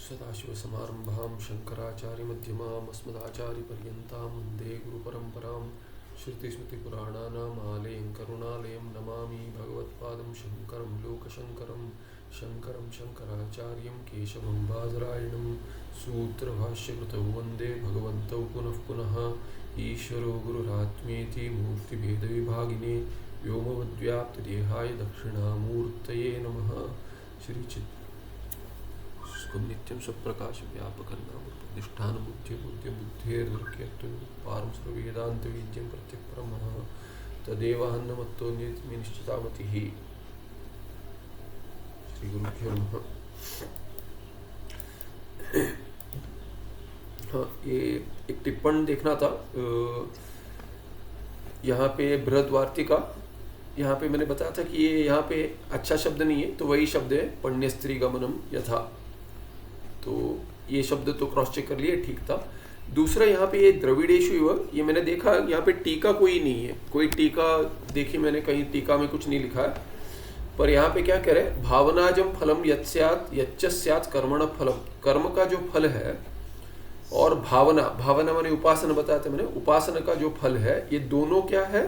सदाशिवसमारम्भां शङ्कराचार्यमध्यमाम् अस्मदाचार्यपर्यन्तां वन्दे गुरुपरम्परां श्रुतिस्मृतिपुराणानाम् आलयं करुणालयं नमामि भगवत्पादं शङ्करं लोकशङ्करं शङ्करं शङ्कराचार्यं केशवं बादरायणं सूत्रभाष्यकृतौ वन्दे भगवन्तौ पुनः पुनः ईश्वरो गुरुरात्मेति मूर्तिभेदविभागिने व्योमवद्व्याप्तदेहाय दक्षिणामूर्तये नमः। श्रीचित् नित्यं स्वप्रकाश व्यापकर्णाधिष्ठान बुद्धि बुद्धि बुद्धेर्दृक्यत्वं पारं सर्ववेदान्तवेद्यं प्रत्यक्परमः तदेवाहन्नमत्तो निश्चितामतिः। श्री गुरुभ्यो नमः। हाँ, ये एक टिप्पण देखना था यहाँ पे बृहद्वार्तिका। यहाँ पे मैंने बताया था कि ये यहाँ पे अच्छा शब्द नहीं है, तो वही शब्द है पुण्यस्त्री गमनम यथा, तो ये शब्द तो क्रॉस चेक कर लिए, ठीक था। दूसरा यहाँ पे ये द्रविड़ेशु इव, ये मैंने देखा यहाँ पे टीका कोई नहीं है, कोई टीका देखी मैंने, कहीं टीका में कुछ नहीं लिखा है, पर यहाँ पे क्या कह रहे हैं, भावनाजम फलम यच्च स्यात् कर्मण फलम, कर्म का जो फल है और भावना, भावना मैंने उपासना बताते मैंने, उपासना का जो फल है, ये दोनों क्या है,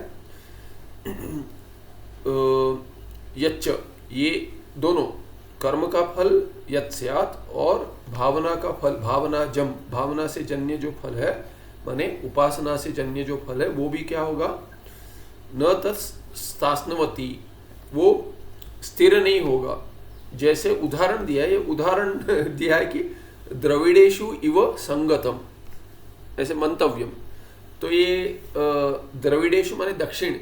यच्च, ये दोनों कर्म का फल यत्स्यात् और भावना का फल, भावना जम, भावना से जन्य जो फल है, माने उपासना से जन्य जो फल है, वो भी क्या होगा, न तत्स्तास्नवती, वो स्थिर नहीं होगा। जैसे उदाहरण दिया है, ये उदाहरण दिया है कि द्रविड़ेशु इव संगतम, ऐसे मंतव्यम। तो ये द्रविड़ेशु माने दक्षिण,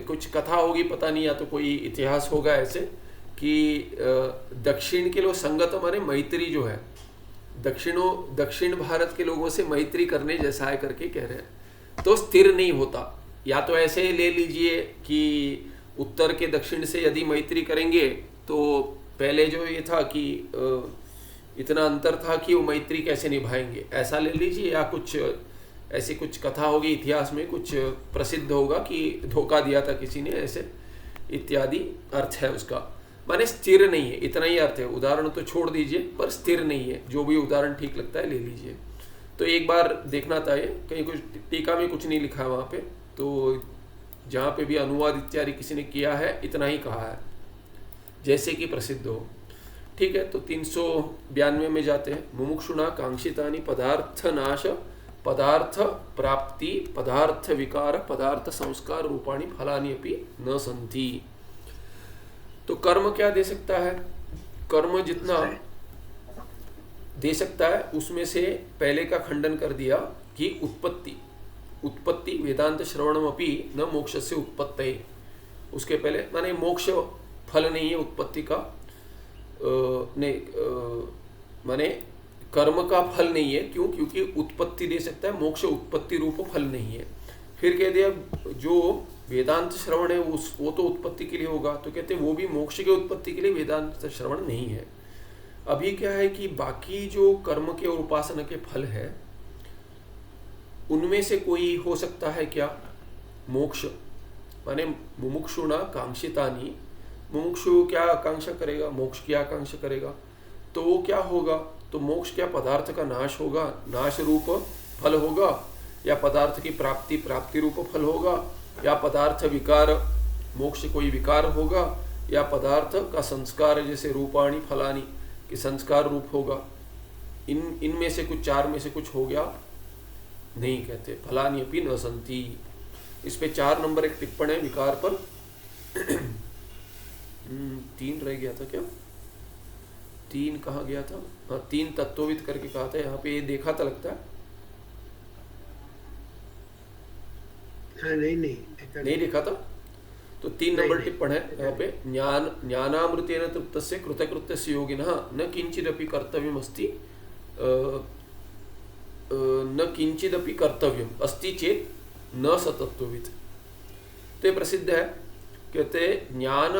कुछ कथा होगी पता नहीं, या तो कोई इतिहास होगा ऐसे कि दक्षिण के लोग संगत माने मैत्री जो है, दक्षिण भारत के लोगों से मैत्री करने जैसा है करके कह रहे हैं, तो स्थिर नहीं होता। या तो ऐसे ले लीजिए कि उत्तर के दक्षिण से यदि मैत्री करेंगे तो पहले जो ये था कि इतना अंतर था कि वो मैत्री कैसे निभाएंगे, ऐसा ले लीजिए, या कुछ ऐसी कुछ कथा होगी इतिहास में, कुछ प्रसिद्ध होगा कि धोखा दिया था किसी ने, ऐसे इत्यादि अर्थ है उसका, माने स्थिर नहीं है, इतना ही अर्थ है। उदाहरण तो छोड़ दीजिए, पर स्थिर नहीं है, जो भी उदाहरण ठीक लगता है ले लीजिए। तो एक बार देखना था, ये कहीं कुछ टीका में कुछ नहीं लिखा है वहाँ पे, तो जहाँ पे भी अनुवाद इत्यादि किसी ने किया है इतना ही कहा है, जैसे कि प्रसिद्ध हो, ठीक है। तो 392 में जाते हैं। मुमुक्षुणा कांक्षितानि पदार्थ नाश पदार्थ प्राप्ति पदार्थ विकार पदार्थ संस्कार रूपाणि फलानि अपि न सन्ति। तो कर्म क्या दे सकता है, कर्म जितना दे सकता है उसमें से पहले का खंडन कर दिया कि उत्पत्ति वेदांत श्रवणम अपि न मोक्ष से उत्पत्ति, उसके पहले माने मोक्ष फल नहीं है उत्पत्ति का, माने कर्म का फल नहीं है, क्यों, क्योंकि उत्पत्ति दे सकता है, मोक्ष उत्पत्ति रूप फल नहीं है। फिर कह दिया जो वेदांत श्रवण है वो तो उत्पत्ति के लिए होगा, तो कहते हैं वो भी मोक्ष के उत्पत्ति के लिए वेदांत श्रवण नहीं है। अभी क्या है कि बाकी जो कर्म के और उपासना के फल है उनमें से कोई हो सकता है क्या, मोक्ष, माने मुमुक्षुणा कांक्षितानि, मुमुक्षु क्या आकांक्षा करेगा, मोक्ष की आकांक्षा करेगा, तो वो क्या होगा, तो मोक्ष क्या पदार्थ का नाश होगा, नाश रूप फल होगा, या पदार्थ की प्राप्ति रूप फल होगा, या पदार्थ विकार, मोक्ष कोई विकार होगा, या पदार्थ का संस्कार जैसे रूपाणी फलानी कि संस्कार रूप होगा। इनमें से कुछ, चार में से कुछ हो गया नहीं, कहते फलानी अपि न सन्ति। इस पे 4 नंबर एक टिप्पण है विकार पर। 3 रह गया था क्या, 3 कहाँ गया था, हाँ 3 तत्वविद करके कहा था, यहाँ पे ये देखा था लगता है, नहीं लिखा था, तो 3 नंबर टिप्पण है यहाँ पे। ज्ञानामृतेन तृप्तस्य कृतकृत्यस्य योगिनः न किंचिदपि कर्तव्यमस्ति, न किंचिदपि कर्तव्यम अस्ति चेत न सतत्वविद। तो ये प्रसिद्ध है, कहते ज्ञान,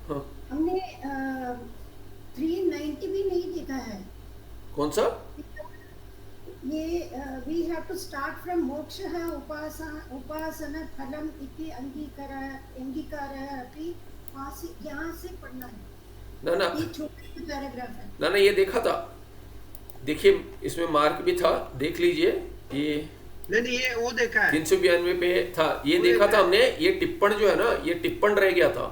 हाँ हमने 390 भी नहीं देखा है, कौन सा, ये we have to start from मोक्षः उपासना फलम इति अंगीकार अपि यहाँ से पढ़ना है। ना ना ये छोटे से पैराग्राफ है। ना ना, ये देखा था, देखिए इसमें मार्क भी था, देख लीजिए, ये नहीं नहीं, ये वो देखा है, 392 पे था, ये वो देखा देखा था है। हमने। ये टिप्पण जो है ना, ये टिप्पण रह गया था।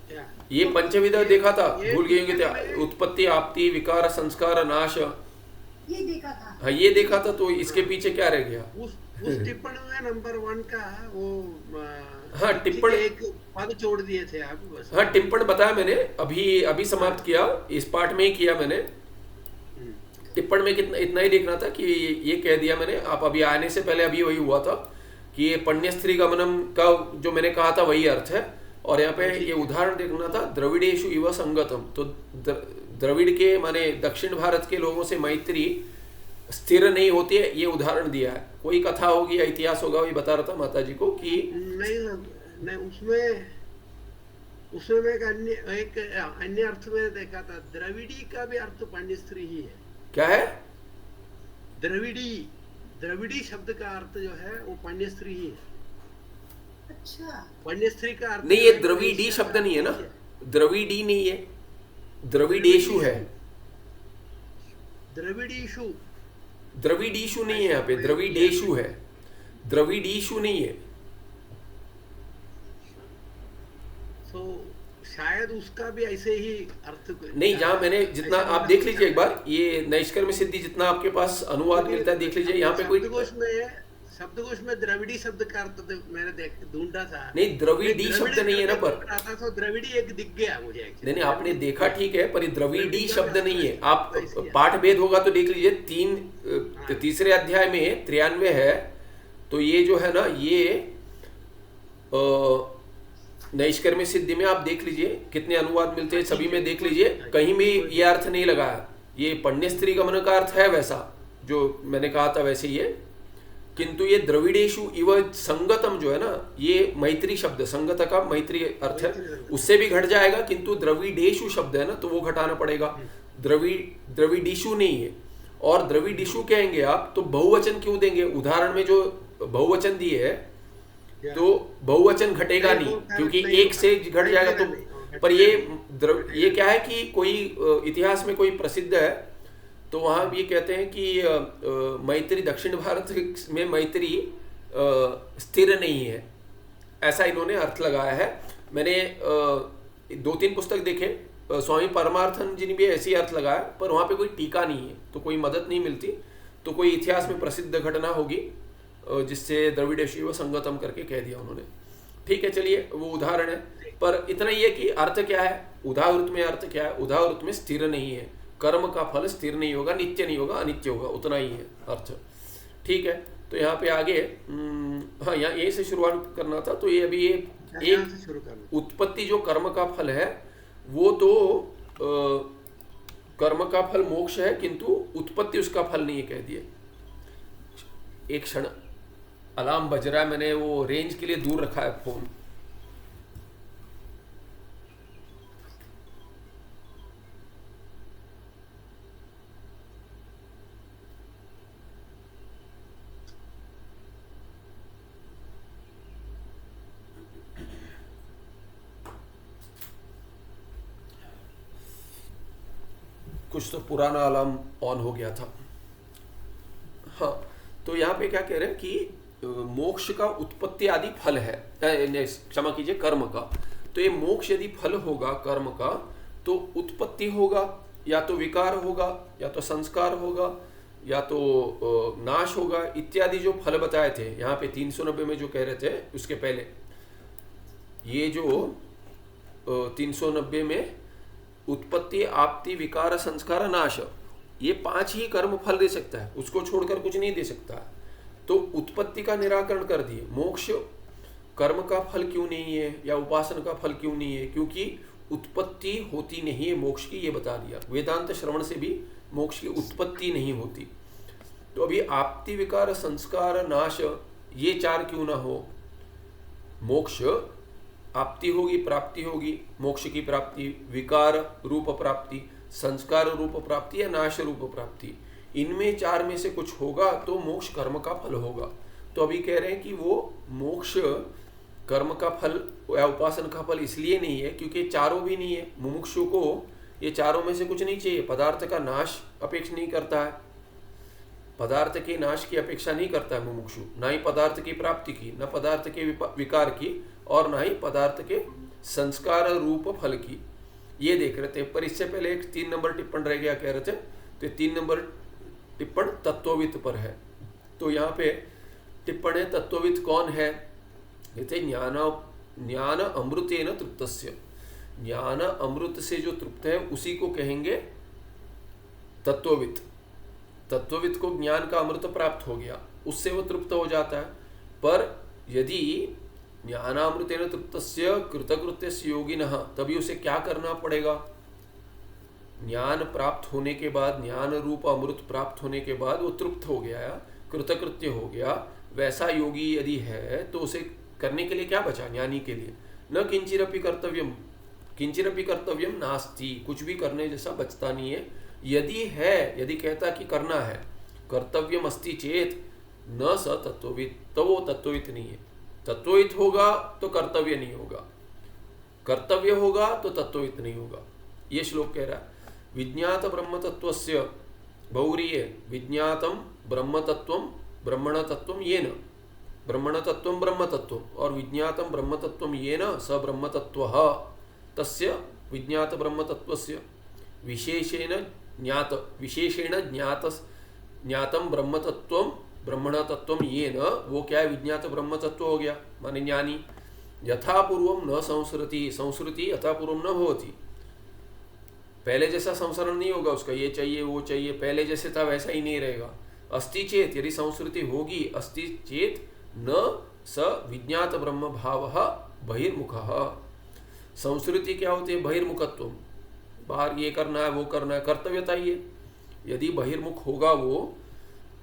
क्या? ये पंचविधा देखा था, ये भूल गए होंगे टिप्पण तो, में- उत्पत्ति, आपत्ति, विकार, संस्कार, नाश। ये देखा था। हाँ ये देखा था, तो इसके पीछे क्या रह गया? उस टिप्पणी में नंबर 1 का वो हाँ, टिप्पण- एक पद छोड़ दिए थे आप बस। हाँ टिप्पण बताया मैंने, अभी समाप्त किया, इस पार्ट में ही किया मैंने। हम्म, टिप्पण में कितना इतना ही देखना था कि ये कह दिया मैंने, आप अभी आने से पहले अभी वही हुआ था कि ये पण्यस्त्री गमनम का जो मैंने कहा था वही अर्थ है। और यहाँ पे ये उदाहरण देखना था, द्रविड़ेशु इव संगतम, तो द्रविड़ के माने दक्षिण भारत के लोगों से मैत्री स्थिर नहीं होती है, ये उदाहरण दिया है। कोई कथा होगी या इतिहास होगा, वही बता रहा था माता जी को कि नहीं उसमें मैं एक अन्य अर्थ में देखा था, द्रविड़ी का भी अर्थ पण्य स्त्री ही है। क्या है? द्रविड़ी शब्द का अर्थ जो है वो पण्य स्त्री ही है। अच्छा, पण्य स्त्री का अर्थ नहीं, ये जो है, द्रविड़ी वैश्य शब्द का नहीं है ना, अर्थ द्रविड़ी नहीं है, द्रविडेशु है। द्रविड़ीषु द्रविडीशु नहीं है यहाँ पे, द्रविडेशु है, द्रविडीशु नहीं है। तो शायद उसका भी ऐसे ही अर्थ नहीं, जहाँ मैंने जितना आप देख लीजिए एक बार, ये नैष्कर्म्य सिद्धि जितना आपके पास अनुवाद मिलता है देख लीजिए, यहाँ पे कोई शब्दकोश में द्रविड़ी शब्द का अर्थ मैंने ढूंढा था। नहीं, द्रविडी शब्द नहीं है ना, पर आता तो द्रविड़ी एक दिख गया मुझे नहीं नहीं, आपने देखा ठीक है, पर ये द्रविडी शब्द नहीं है। आप पाठ भेद होगा तो देख लीजिए, तीसरे अध्याय में 93 है, तो ये जो है ना, ये नैष्कर्म्य सिद्धि में आप देख लीजिए कितने अनुवाद मिलते हैं, सभी में देख लीजिए, कहीं भी ये अर्थ नहीं लगाया। ये पण्य स्त्री गमन का अर्थ है वैसा जो मैंने कहा था वैसे ये, किंतु ये द्रविडेशु इव संगतम जो है ना, ये मैत्री शब्द, संगत का मैत्री अर्थ है, उससे भी घट जाएगा, किंतु द्रविडेशु शब्द है ना, तो वो घटाना पड़ेगा। द्रविडीशु नहीं है। और द्रविडीशु कहेंगे आप तो बहुवचन क्यों देंगे? उदाहरण में जो बहुवचन दिए है तो बहुवचन घटेगा नहीं, क्योंकि एक से घट जाएगा तो। पर ये क्या है कि कोई इतिहास में कोई प्रसिद्ध है, तो वहाँ भी कहते हैं कि मैत्री, दक्षिण भारत में मैत्री स्थिर नहीं है, ऐसा इन्होंने अर्थ लगाया है। मैंने 2-3 पुस्तक देखे, स्वामी परमार्थन जी ने भी ऐसी अर्थ लगाया, पर वहाँ पे कोई टीका नहीं है, तो कोई मदद नहीं मिलती। तो कोई इतिहास में प्रसिद्ध घटना होगी जिससे द्रविडेशु व संगतम करके कह दिया उन्होंने। ठीक है, चलिए वो उदाहरण है, पर इतना ही है कि अर्थ क्या है, उदाहृत में अर्थ क्या है, उदाहृत में स्थिर नहीं है, कर्म का फल स्थिर नहीं होगा, नित्य नहीं होगा, अनित्य होगा, उतना ही है अर्थ। ठीक है, तो यहाँ पे आगे हाँ, यहाँ यहीं से शुरुआत करना था। तो ये अभी ये एक उत्पत्ति जो कर्म का फल है, वो तो कर्म का फल मोक्ष है, किंतु उत्पत्ति उसका फल नहीं है कह दिए। एक क्षण, अलार्म बज रहा है, मैंने वो रेंज के लिए दूर रखा है फोन। कुछ तो पुराना अलार्म ऑन हो गया था। हाँ, तो यहाँ पे क्या कह रहे हैं कि मोक्ष का उत्पत्ति आदि फल है, क्षमा कीजिए, कर्म का। तो ये मोक्ष यदि फल होगा कर्म का, तो उत्पत्ति होगा, या तो विकार होगा, या तो संस्कार होगा, या तो नाश होगा, इत्यादि जो फल बताए थे यहाँ पे 390 में जो कह रहे थे उसके पहले। ये जो 390 में उत्पत्ति, आपत्ति, विकार, संस्कार, नाश, ये 5 ही कर्म फल दे सकता है, उसको छोड़कर कुछ नहीं दे सकता। तो उत्पत्ति का निराकरण कर दिए। मोक्ष कर्म का फल क्यों नहीं है, या उपासना का फल क्यों नहीं है? क्योंकि उत्पत्ति होती नहीं है मोक्ष की, ये बता दिया। वेदांत श्रवण से भी मोक्ष की उत्पत्ति नहीं होती। तो अभी आपत्ति, विकार, संस्कार, नाश, ये 4 क्यों ना हो? मोक्ष आपत्ति होगी, प्राप्ति होगी, मोक्ष की प्राप्ति, विकार रूप प्राप्ति, संस्कार रूप प्राप्ति, या नाश रूप प्राप्ति, इनमें 4 में से कुछ होगा तो मोक्ष कर्म का फल होगा। तो अभी कह रहे हैं कि वो मोक्ष कर्म का फल या उपासना का फल इसलिए नहीं है क्योंकि चारों भी नहीं है। मुमुक्षु को ये चारों में से कुछ नहीं चाहिए। पदार्थ का नाश अपेक्षा नहीं करता है, पदार्थ के नाश की अपेक्षा नहीं करता है मुमुक्षु, ना ही पदार्थ की प्राप्ति की, न पदार्थ के विकार की, और ना ही पदार्थ के संस्कार रूप फल की। ये देख रहे थे। पर इससे पहले एक 3 नंबर टिप्पण रह गया कह रहे थे, तो 3 नंबर टिप्पण तत्वविद पर है। तो यहाँ पे टिप्पण है तत्वविद कौन है, कहते ज्ञान अमृतेन तृप्तस्य, ज्ञान अमृत से जो तृप्त है उसी को कहेंगे तत्वविद। तत्वविद को ज्ञान का अमृत प्राप्त हो गया, उससे वो तृप्त हो जाता है। पर यदि ज्ञानामृतेन तृप्तस्य कृतकृत्यस्य योगिनः, तभी उसे क्या करना पड़ेगा, ज्ञान प्राप्त होने के बाद, ज्ञान रूप अमृत प्राप्त होने के बाद वो तृप्त हो गया, कृतकृत्य हो गया, वैसा योगी यदि है तो उसे करने के लिए क्या बचा ज्ञानी के लिए, न किंचिरपि कर्तव्यम, किंचिरपि कर्तव्यम नास्ति, कुछ भी करने जैसा बचता नहीं है। यदि है, यदि कहता कि करना है, कर्तव्यम अस्ति चेत न स तत्वविद, तो वो तत्वविद नहीं है। तत्वविद होगा तो कर्तव्य नहीं होगा, कर्तव्य होगा तो तत्वविद नहीं होगा। ये श्लोक कह रहा है विज्ञात ब्रह्म तत्वस्य बहुरीय विज्ञातम ब्रह्म तत्वम ब्रह्मण तत्वम येन, ब्रह्मण तत्वम ब्रह्म तत्वम, और विज्ञातम ब्रह्म तत्वम येन स ब्रह्म तत्वः तस्य विज्ञात ब्रह्म तत्वस्य विशेषेण ज्ञात, विशेषेण ज्ञातम ब्रह्म तत्वम ब्रह्मण तत्वम येन, वो क्या है, विज्ञात ब्रह्म तत्व हो गया, माने ज्ञानी। यथा पूर्वम न संसरति, संसृति यथा पूर्वम न भवति, पहले जैसा संसरण नहीं होगा उसका, ये चाहिए वो चाहिए, पहले जैसे था वैसा ही नहीं रहेगा। अस्ति चेत, यदि संस्कृति होगी, अस्ति चेत न स विज्ञात ब्रह्म भावः बहिर्मुखः। संस्कृति क्या होती है, बहिर्मुखत्व, बाहर ये करना है वो करना है, कर्तव्यता ही है। यदि बहिर्मुख होगा वो,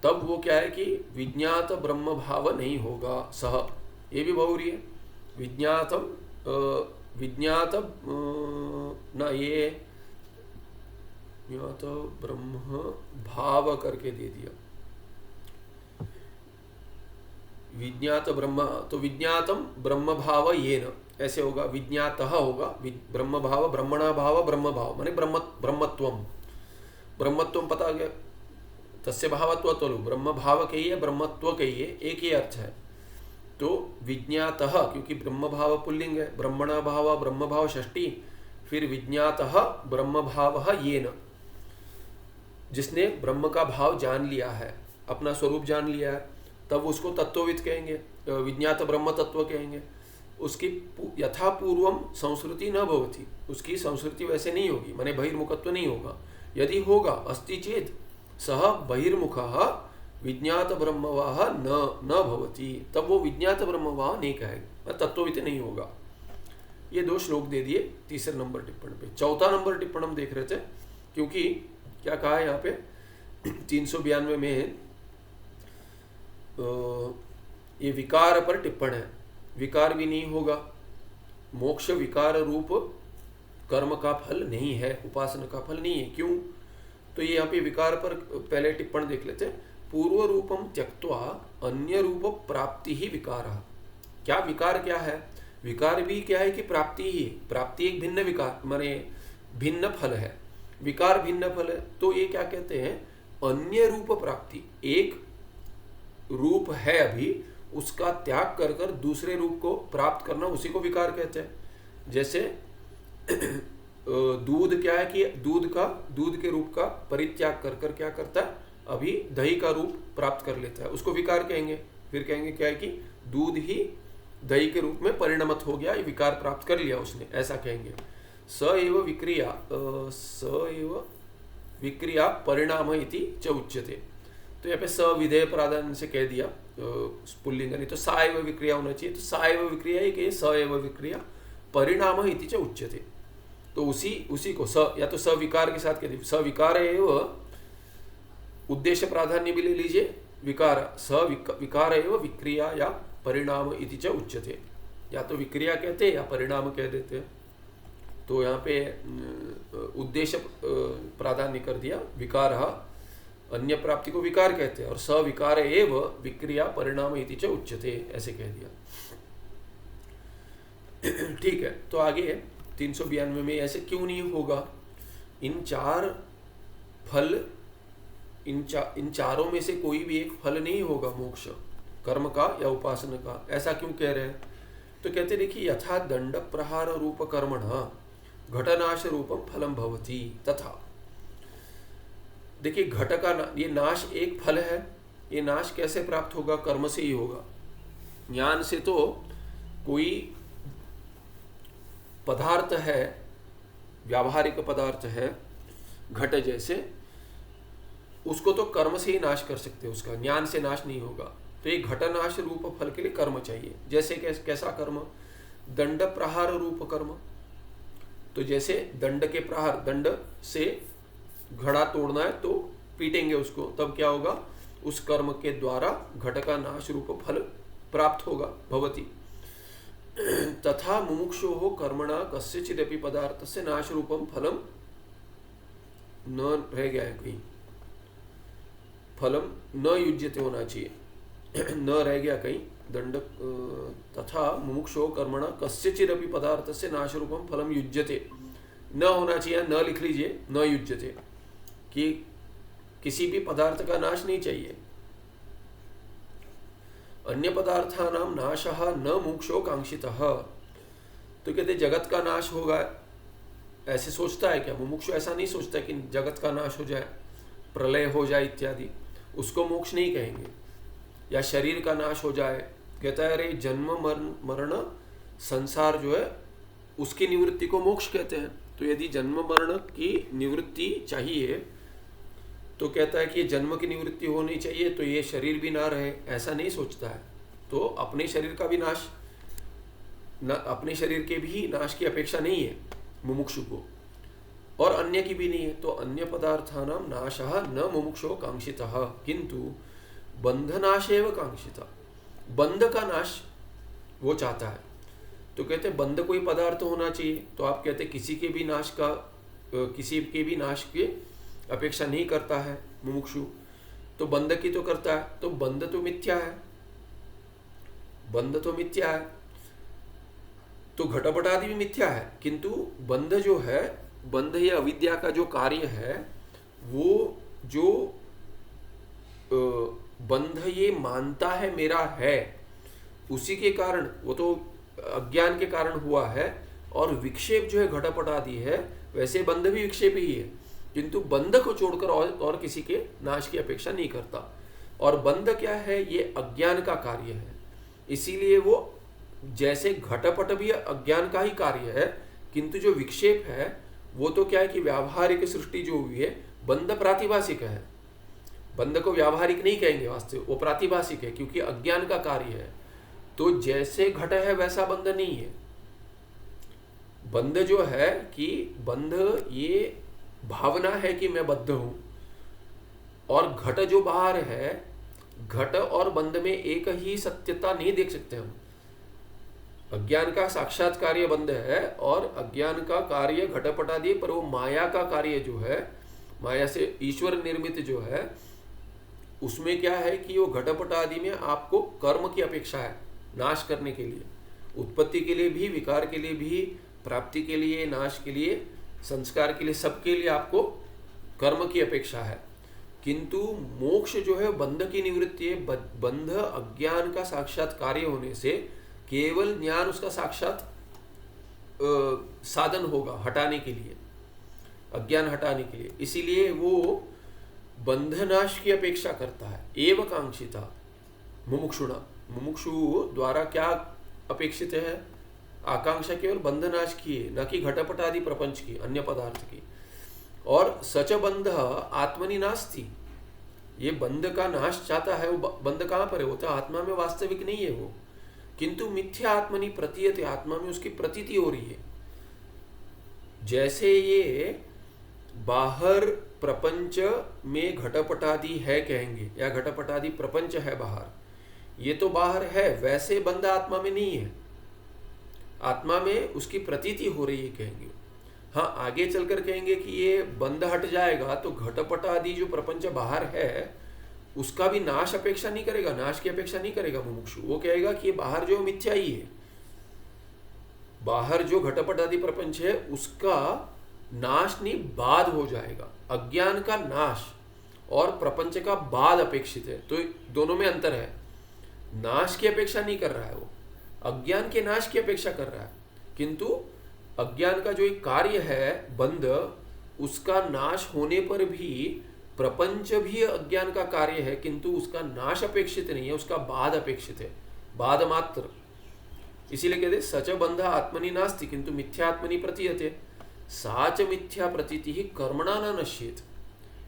तब वो क्या है कि विज्ञात ब्रह्म भाव नहीं होगा। सह, ये भी बहुरी है, विज्ञातम विज्ञात ना, ये तो ब्रह्म भाव करके दे दिया, विज्ञात ब्रह्म, तो विज्ञातम ब्रह्म भाव ये न, ऐसे होगा, विज्ञातः होगा, ब्रह्म भाव, ब्रह्मणा भाव, ब्रह्म भाव माने ब्रह्मत्वम, ब्रह्मत्वम पता गया, तस्य भावत्व तलु, ब्रह्म भाव कहिए ब्रह्मत्व कहिए, एक ही अर्थ है। तो विज्ञातः, क्योंकि ब्रह्म भाव पुल्लिंग है, ब्रह्मणा भाव ब्रह्म भाव षष्ठी, फिर विज्ञातः ब्रह्म भाव ये न, जिसने ब्रह्म का भाव जान लिया है, अपना स्वरूप जान लिया है, तब उसको तत्वविद कहेंगे, विज्ञात ब्रह्म तत्व कहेंगे। उसकी यथा पूर्वम संस्कृति न भवति, उसकी संस्कृति वैसे नहीं होगी, माने बहिर्मुखत्व नहीं होगा। यदि होगा अस्ति चेत सह बहिर्मुखः विज्ञात ब्रह्मवाह न भवति, तब वो विज्ञात ब्रह्मवाह नहीं कहेगा, तत्वविद नहीं होगा। ये 2 श्लोक दे दिए तीसरे नंबर टिप्पण पे। चौथा नंबर टिप्पण हम देख रहे थे, क्योंकि क्या कहा है यहाँ पे 392 में, ये विकार पर टिप्पण है, विकार भी नहीं होगा, मोक्ष विकार रूप कर्म का फल नहीं है, उपासना का फल नहीं है। क्यों, तो ये यहाँ पे विकार पर पहले टिप्पण देख लेते हैं। पूर्व रूपम त्यक्त्वा अन्य रूप प्राप्ति ही विकारः। क्या विकार क्या है, विकार भी क्या है कि प्राप्ति ही, प्राप्ति एक भिन्न विकार माने भिन्न फल है, विकार भिन्न फल है। तो ये क्या कहते हैं, अन्य रूप प्राप्ति, एक रूप है अभी, उसका त्याग कर कर दूसरे रूप को प्राप्त करना, उसी को विकार कहते हैं। जैसे दूध क्या है कि दूध के रूप का परित्याग कर कर क्या करता है, अभी दही का रूप प्राप्त कर लेता है, उसको विकार कहेंगे। फिर कहेंगे क्या है कि दूध ही दही के रूप में परिणमत हो गया, ये विकार प्राप्त कर लिया उसने, ऐसा कहेंगे। स एव विक्रिया परिणाम इति च उच्यते। तो यहाँ पे स विधेय प्राधान्य से कह दिया पुल्लिंग, नहीं तो सा एव विक्रिया होना चाहिए, तो सा एव विक्रिया ही कहे, स एव विक्रिया परिणाम इति च उच्यते। तो उसी को स, या तो स विकार के साथ कह दी, स विकार एव उद्देश्य प्राधान्य भी ले लीजिए, विकार स विकार एव विक्रिया या परिणाम इति च उच्यते, या तो विक्रिया कहते हैं या परिणाम कह देते हैं। तो यहाँ पे उद्देश्य प्राधान्य कर दिया, विकार, अन्य प्राप्ति को विकार कहते हैं, और स विकार एव विक्रिया परिणाम इति च उच्यते, ऐसे कह दिया। ठीक है, तो आगे 392 में ऐसे क्यों नहीं होगा? इन चार फल, इन चारों में से कोई भी एक फल नहीं होगा मोक्ष, कर्म का या उपासना का। ऐसा क्यों कह रहे हैं? तो कहते देखिए, यथा दंड प्रहार रूप कर्मण घटनाश रूपम फलम भवति तथा। देखिए घट का ये नाश एक फल है। ये नाश कैसे प्राप्त होगा? कर्म से ही होगा। ज्ञान से तो कोई पदार्थ है, व्यावहारिक पदार्थ है घट जैसे, उसको तो कर्म से ही नाश कर सकते हैं, उसका ज्ञान से नाश नहीं होगा। तो ये घटनाश रूप फल के लिए कर्म चाहिए। जैसे कैसा कर्म? दंड प्रहार रूप कर्म। तो जैसे दंड के प्रहार, दंड से घड़ा तोड़ना है तो पीटेंगे उसको, तब क्या होगा? उस कर्म के द्वारा घट का नाश रूप फल प्राप्त होगा, भवति। तथा मुमुक्षोः कर्मणा कस्यचिदपि पदार्थस्य नाश रूपम फलम न रह गया है कहीं, फलम न युज्यते होना चाहिए, न रह गया कहीं दंड। तथा मुमुक्षोः कर्मणा कस्यचिदपि पदार्थस्य नाश रूपम फलम युज्यते, न होना चाहिए, न लिख लीजिए, न युज्यते, कि किसी भी पदार्थ का नाश नहीं चाहिए। अन्य पदार्थानां नाशः न मोक्षो कांक्षितः। तो कहते जगत का नाश होगा, ऐसे सोचता है क्या मुमुक्षु? ऐसा नहीं सोचता कि जगत का नाश हो जाए, प्रलय हो जाए इत्यादि, उसको मोक्ष नहीं कहेंगे। या शरीर का नाश हो जाए, कहता है अरे जन्म मरण संसार जो है उसकी निवृत्ति को मोक्ष कहते हैं। तो यदि जन्म मरण की निवृत्ति चाहिए तो कहता है कि जन्म की निवृत्ति होनी चाहिए, तो ये शरीर भी ना रहे, ऐसा नहीं सोचता है। तो अपने शरीर का भी नाश, अपने शरीर के भी नाश की अपेक्षा नहीं है मुमुक्षु को, और अन्य की भी नहीं है। तो अन्य पदार्थानां नाशः न मुमुक्षो कांक्षितः किंतु बंधनाशेव कांक्षिता। बंध का नाश वो चाहता है। तो कहते हैं बंध कोई पदार्थ होना चाहिए, तो आप कहते किसी के भी नाश का, किसी के भी नाश की अपेक्षा नहीं करता है मुमुक्षु, तो बंध की तो करता है। तो बंध तो मिथ्या है, बंध तो मिथ्या है, तो घटपट आदि भी मिथ्या है, किंतु बंध जो है, बंध ये अविद्या का जो कार्य है, वो जो बंध ये मानता है मेरा है, उसी के कारण, वो तो अज्ञान के कारण हुआ है। और विक्षेप जो है घटपट आदि है, वैसे बंध भी विक्षेप ही है, किंतु बंध को छोड़कर और किसी के नाश की अपेक्षा नहीं करता। और बंध क्या है? ये अज्ञान का कार्य है, इसीलिए वो, जैसे घटपट भी अज्ञान का ही कार्य है, किंतु जो विक्षेप है वो तो क्या है कि व्यावहारिक सृष्टि जो हुई है, बंध प्रातिभासिक है। बंध को व्यावहारिक नहीं कहेंगे वास्तव, वो प्रातिभासिक है, क्योंकि अज्ञान का कार्य है। तो जैसे घट है वैसा बंध नहीं है। बंध जो है कि बंध ये भावना है कि मैं बद्ध हूं, और घट जो बाहर है, घट और बंध में एक ही सत्यता नहीं देख सकते हम। अज्ञान का साक्षात कार्य बंध है, और अज्ञान का कार्य घटपट आदि, पर वो माया का कार्य जो है, माया से ईश्वर निर्मित जो है, उसमें क्या है कि वो घटपट आदि में आपको कर्म की अपेक्षा है नाश करने के लिए, उत्पत्ति के लिए भी, विकार के लिए भी, प्राप्ति के लिए, नाश के लिए, संस्कार के लिए, सबके लिए आपको कर्म की अपेक्षा है। किंतु मोक्ष जो है बंध की निवृत्ति है। बंध अज्ञान का साक्षात कार्य होने से केवल ज्ञान उसका साक्षात साधन होगा हटाने के लिए, अज्ञान हटाने के लिए। इसीलिए वो बंधनाश की अपेक्षा करता है। एव कांक्षिता मुमुक्षुणा, मुमुक्षु द्वारा क्या अपेक्षित है? आकांक्षा केवल बंधनाश की है, न कि घटपट आदि प्रपंच की, अन्य पदार्थ की। और सच बंध आत्मनि नास्ति, ये बंध का नाश चाहता है। वो बंध कहाँ पर है? वो तो आत्मा में वास्तविक नहीं है वो, किंतु मिथ्या आत्मनि प्रतीयते, आत्मा में उसकी प्रतीति हो रही है। जैसे ये बाहर प्रपंच में घटपट आदि है कहेंगे, या घटपट आदि प्रपंच है बाहर, ये तो बाहर है, वैसे बंध आत्मा में नहीं है। आत्मा में उसकी प्रतीति हो रही है कहेंगे। हाँ, आगे चलकर कहेंगे कि ये बंध हट जाएगा तो घटपट आदि जो प्रपंच बाहर है उसका भी नाश अपेक्षा नहीं करेगा, नाश की अपेक्षा नहीं करेगा मुमुक्षु। वो कहेगा कि ये बाहर जो मिथ्या ही है, बाहर जो घटपट आदि प्रपंच है उसका नाश नहीं, बाद हो जाएगा। अज्ञान का नाश और प्रपंच का बाद अपेक्षित है, तो दोनों में अंतर है। नाश की अपेक्षा नहीं कर रहा है वो, अज्ञान के नाश की अपेक्षा कर रहा है। किंतु अज्ञान का जो एक कार्य है बंध, उसका नाश होने पर भी प्रपंच भी अज्ञान का कार्य है, किंतु उसका नाश अपेक्षित नहीं है, उसका बाद अपेक्षित है, बाद मात्र। इसीलिए कहते सच बंध आत्मनि नास्ति किंतु मिथ्या आत्मनि प्रतीयते, साच मिथ्या प्रतीति ही कर्मणा न नश्येत।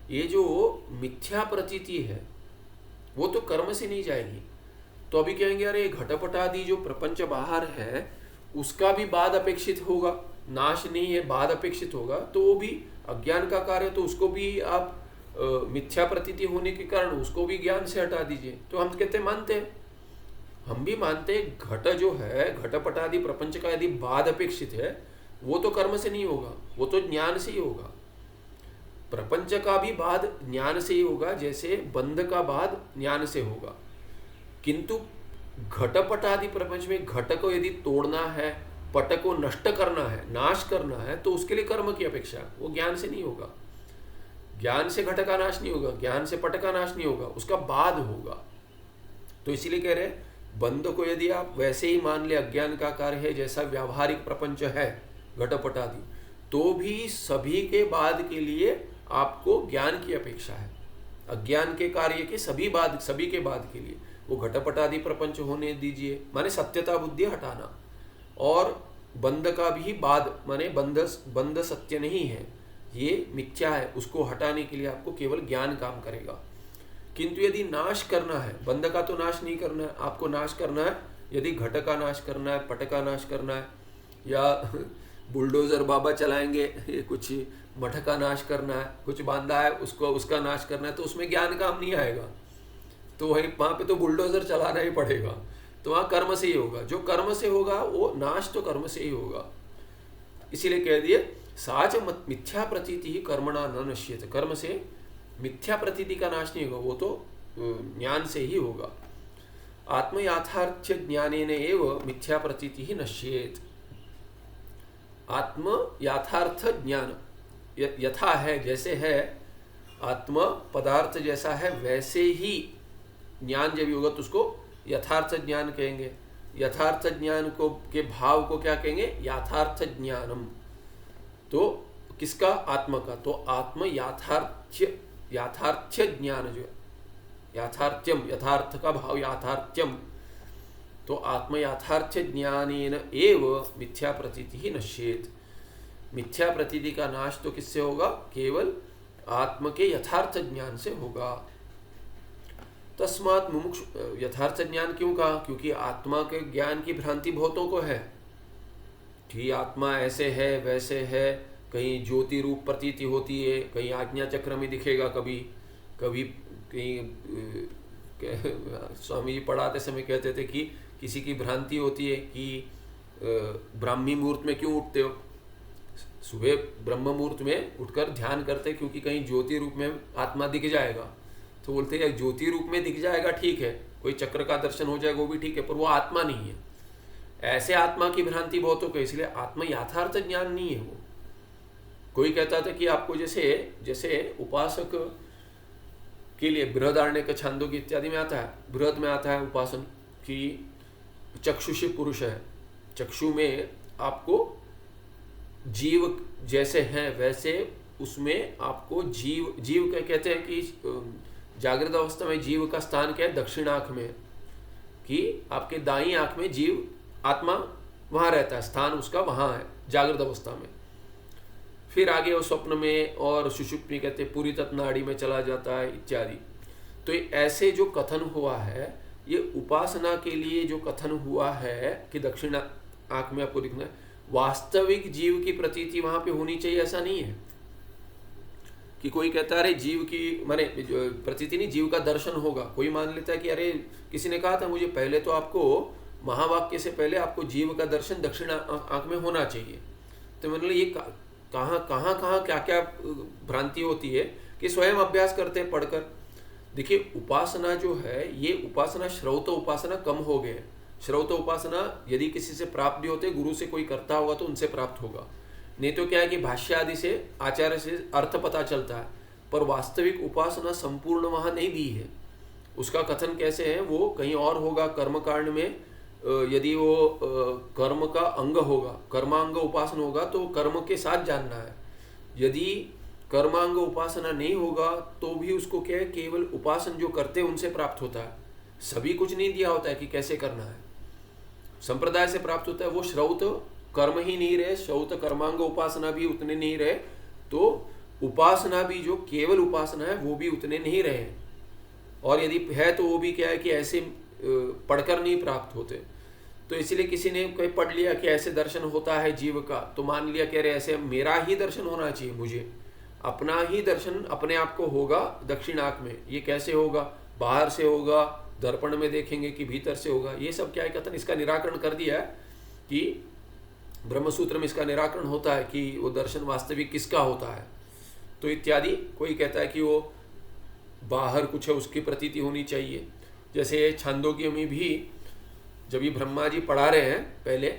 ये जो मिथ्या प्रतीति है वो तो कर्म से नहीं जाएगी। तो अभी कहेंगे अरे घटपट आदि जो प्रपंच बाहर है उसका भी बाद अपेक्षित होगा, नाश नहीं है, बाद अपेक्षित होगा, तो वो भी अज्ञान का कार्य, तो उसको भी आप मिथ्या प्रतीति होने के कारण उसको भी ज्ञान से हटा दीजिए। तो हम कहते मानते हैं, हम भी मानते हैं घट जो है घटपट आदि प्रपंच का यदि बाद अपेक्षित है वो तो कर्म से नहीं होगा, वो तो ज्ञान से ही होगा। प्रपंच का भी बाद ज्ञान से ही होगा, जैसे बंध का बाद ज्ञान से होगा। किंतु घटपट आदि प्रपंच में घट को यदि तोड़ना है, पट को नष्ट करना है, नाश करना है, तो उसके लिए कर्म की अपेक्षा, वो ज्ञान से नहीं होगा। ज्ञान से घट का नाश नहीं होगा, ज्ञान से पट का नाश नहीं होगा, उसका बाद होगा। तो इसीलिए कह रहे बंध को यदि आप वैसे ही मान ले अज्ञान का कार्य है जैसा व्यावहारिक प्रपंच है घटपट आदि, तो भी सभी के बाद के लिए आपको ज्ञान की अपेक्षा है। अज्ञान के कार्य के सभी के बाद के लिए वो घटपट आदि प्रपंच होने दीजिए, माने सत्यता बुद्धि हटाना, और बंध का भी बाद माने बंध सत्य नहीं है, ये मिथ्या है, उसको हटाने के लिए आपको केवल ज्ञान काम करेगा। किंतु यदि नाश करना है, बंध का तो नाश नहीं करना है, आपको नाश करना है, यदि घट का नाश करना है, पट का नाश करना है, या बुलडोजर बाबा चलाएंगे, कुछ मठ का नाश करना है, कुछ बांधा है उसको उसका नाश करना है, तो उसमें ज्ञान काम नहीं आएगा, तो वहाँ पे तो बुलडोजर चलाना ही पड़ेगा। तो वहाँ कर्म से ही होगा, जो कर्म से होगा वो नाश तो कर्म से ही होगा। इसीलिए कह दिए साच मिथ्या प्रतीति ही कर्मणा न नश्येत, कर्म से मिथ्या प्रतीति का नाश नहीं होगा, वो तो ज्ञान से ही होगा। आत्म याथार्थ्य ज्ञानेन एव मिथ्या प्रतीति ही नश्येत। आत्म याथार्थ ज्ञान यथा है, जैसे है, आत्म पदार्थ जैसा है वैसे ही ज्ञान जब होगा तो उसको यथार्थ ज्ञान कहेंगे। यथार्थ ज्ञान को के भाव को क्या कहेंगे? याथार्थ ज्ञानम। तो किसका? आत्मा का। तो आत्म याथार्थ्य ज्ञान जो याथार्थ्यम, यथार्थ का भाव याथार्थ्यम, तो आत्म याथार्थ्य ज्ञानेन एव मिथ्या प्रतीति ही नश्येत। मिथ्या प्रतीति का नाश तो किससे होगा? केवल आत्म के यथार्थ ज्ञान से होगा। तस्मात् मुमुक्षु, यथार्थ ज्ञान क्यों कहा? क्योंकि आत्मा के ज्ञान की भ्रांति बहुतों को है कि आत्मा ऐसे है वैसे है, कहीं ज्योति रूप प्रतीति होती है, कहीं आज्ञा चक्र में दिखेगा, कभी कभी कहीं स्वामी जी पढ़ाते समय कहते थे कि किसी की भ्रांति होती है कि ब्राह्मी मुहूर्त में क्यों उठते हो? सुबह ब्रह्म मुहूर्त में उठकर ध्यान करते क्योंकि कहीं ज्योति रूप में आत्मा दिख जाएगा। तो बोलते हैं ज्योति रूप में दिख जाएगा ठीक है, कोई चक्र का दर्शन हो जाएगा वो भी ठीक है, पर वो आत्मा नहीं है। ऐसे आत्मा की भ्रांति बहुत हो गई, इसलिए आत्मा यथार्थ ज्ञान नहीं है वो। कोई कहता था कि आपको जैसे उपासक के लिए बृहदारण्यक छांदोग्य इत्यादि में आता है, बृहद में आता है उपासन की चक्षुषी पुरुष है, चक्षु में आपको जीव जैसे हैं वैसे उसमें आपको जीव कहते हैं कि जागृत अवस्था में जीव का स्थान क्या है? दक्षिण आंख में, कि आपके दाईं आंख में जीव आत्मा वहाँ रहता है, स्थान उसका वहाँ है जागृत अवस्था में। फिर आगे वो स्वप्न में और सुषुप्ति में कहते हैं पूरी तत्व नाड़ी में चला जाता है इत्यादि। तो ऐसे जो कथन हुआ है, ये उपासना के लिए जो कथन हुआ है कि दक्षिण आंख में आपको दिखना है, वास्तविक जीव की प्रतीति वहाँ पे होनी चाहिए, ऐसा नहीं है कि कोई कहता है अरे जीव की माने प्रतीति नहीं, जीव का दर्शन होगा। कोई मान लेता है कि अरे किसी ने कहा था मुझे पहले तो आपको महावाक्य से पहले आपको जीव का दर्शन दक्षिण आंख में होना चाहिए। तो मतलब ये कहाँ क्या क्या भ्रांति होती है कि स्वयं अभ्यास करते हैं पढ़कर। देखिए उपासना जो है, ये उपासना श्रौत उपासना कम हो गए, श्रौत उपासना यदि किसी से प्राप्त भी होते, गुरु से कोई करता होगा तो उनसे प्राप्त होगा। नहीं तो क्या है कि भाष्य आदि से, आचार्य से अर्थ पता चलता है, पर वास्तविक उपासना संपूर्ण वहाँ नहीं दी है। उसका कथन कैसे है, वो कहीं और होगा। कर्मकांड में यदि वो कर्म का अंग होगा, कर्मांग उपासना होगा तो कर्म के साथ जानना है। यदि कर्मांग उपासना नहीं होगा तो भी उसको क्या है, केवल उपासन जो करते हैं उनसे प्राप्त होता है। सभी कुछ नहीं दिया होता है कि कैसे करना है, संप्रदाय से प्राप्त होता है। वो श्रौत कर्म ही नहीं रहे, श्रौत कर्मांग उपासना भी उतने नहीं रहे, तो उपासना भी जो केवल उपासना है वो भी उतने नहीं रहे। और यदि है तो वो भी क्या है कि ऐसे पढ़कर नहीं प्राप्त होते। तो इसीलिए किसी ने कोई पढ़ लिया कि ऐसे दर्शन होता है जीव का, तो मान लिया कह रहे ऐसे मेरा ही दर्शन होना चाहिए, मुझे अपना ही दर्शन अपने आप को होगा दक्षिणाक में। ये कैसे होगा, बाहर से होगा, दर्पण में देखेंगे कि भीतर से होगा, ये सब क्या है कथन। इसका निराकरण कर दिया है कि ब्रह्मसूत्र में इसका निराकरण होता है कि वो दर्शन वास्तविक किसका होता है। तो इत्यादि कोई कहता है कि वो बाहर कुछ है उसकी प्रतीति होनी चाहिए। जैसे छांदोग्य में भी जब ये ब्रह्मा जी पढ़ा रहे हैं, पहले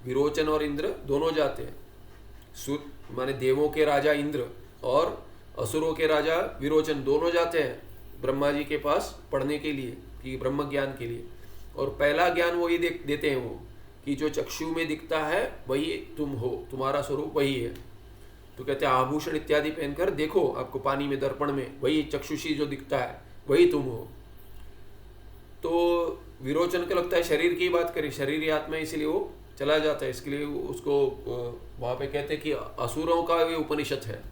विरोचन और इंद्र दोनों जाते हैं। माने देवों के राजा इंद्र और असुरों के राजा विरोचन दोनों जाते हैं ब्रह्मा जी के पास पढ़ने के लिए, कि ब्रह्म ज्ञान के लिए। और पहला ज्ञान वही देते हैं वो, कि जो चक्षु में दिखता है वही तुम हो, तुम्हारा स्वरूप वही है। तो कहते हैं आभूषण इत्यादि पहनकर देखो, आपको पानी में दर्पण में वही चक्षुषी जो दिखता है वही तुम हो। तो विरोचन को लगता है शरीर की बात करें, शरीर ही आत्मा, इसलिए वो चला जाता है। इसके लिए उसको वहाँ पे कहते हैं कि असुरों का ये उपनिषद है।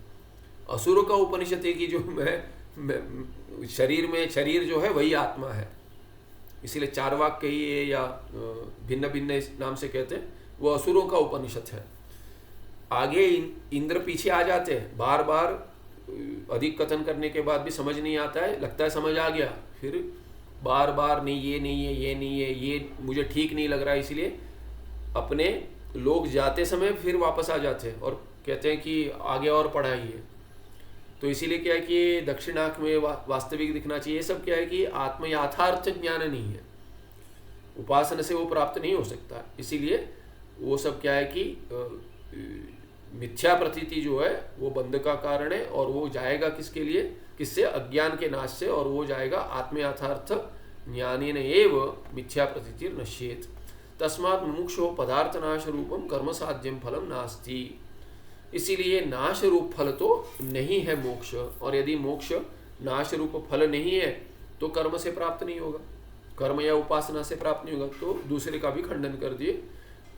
असुरों का उपनिषद है कि जो मैं शरीर में, शरीर जो है वही आत्मा है। इसीलिए चारवाक कहिए या भिन्न भिन्न नाम से कहते हैं, वो असुरों का उपनिषद है। आगे इंद्र पीछे आ जाते हैं, बार बार अधिक कथन करने के बाद भी समझ नहीं आता है, लगता है समझ आ गया, फिर बार बार नहीं ये नहीं है, ये नहीं है, ये मुझे ठीक नहीं लग रहा है, इसलिए अपने लोग जाते समय फिर वापस आ जाते हैं और कहते हैं कि आगे और पढ़ाइए। तो इसीलिए क्या है कि दक्षिणाख में वास्तविक दिखना चाहिए। ये सब क्या है कि आत्म यथार्थ ज्ञान नहीं है, उपासना से वो प्राप्त नहीं हो सकता। इसीलिए वो सब क्या है कि मिथ्या प्रतीति जो है वो बंध का कारण है, और वो जाएगा किसके लिए, किससे, अज्ञान के नाश से, और वो जाएगा आत्म यथार्थ ज्ञानेन एव मिथ्या प्रतीति नश्येत। तस्मात् मुमुक्षो पदार्थ नाश रूपम कर्म साध्यम फलम नास्ति। इसीलिए नाश रूप फल तो नहीं है मोक्ष, और यदि मोक्ष नाश रूप फल नहीं है तो कर्म से प्राप्त नहीं होगा, कर्म या उपासना से प्राप्त नहीं होगा। तो दूसरे का भी खंडन कर दिए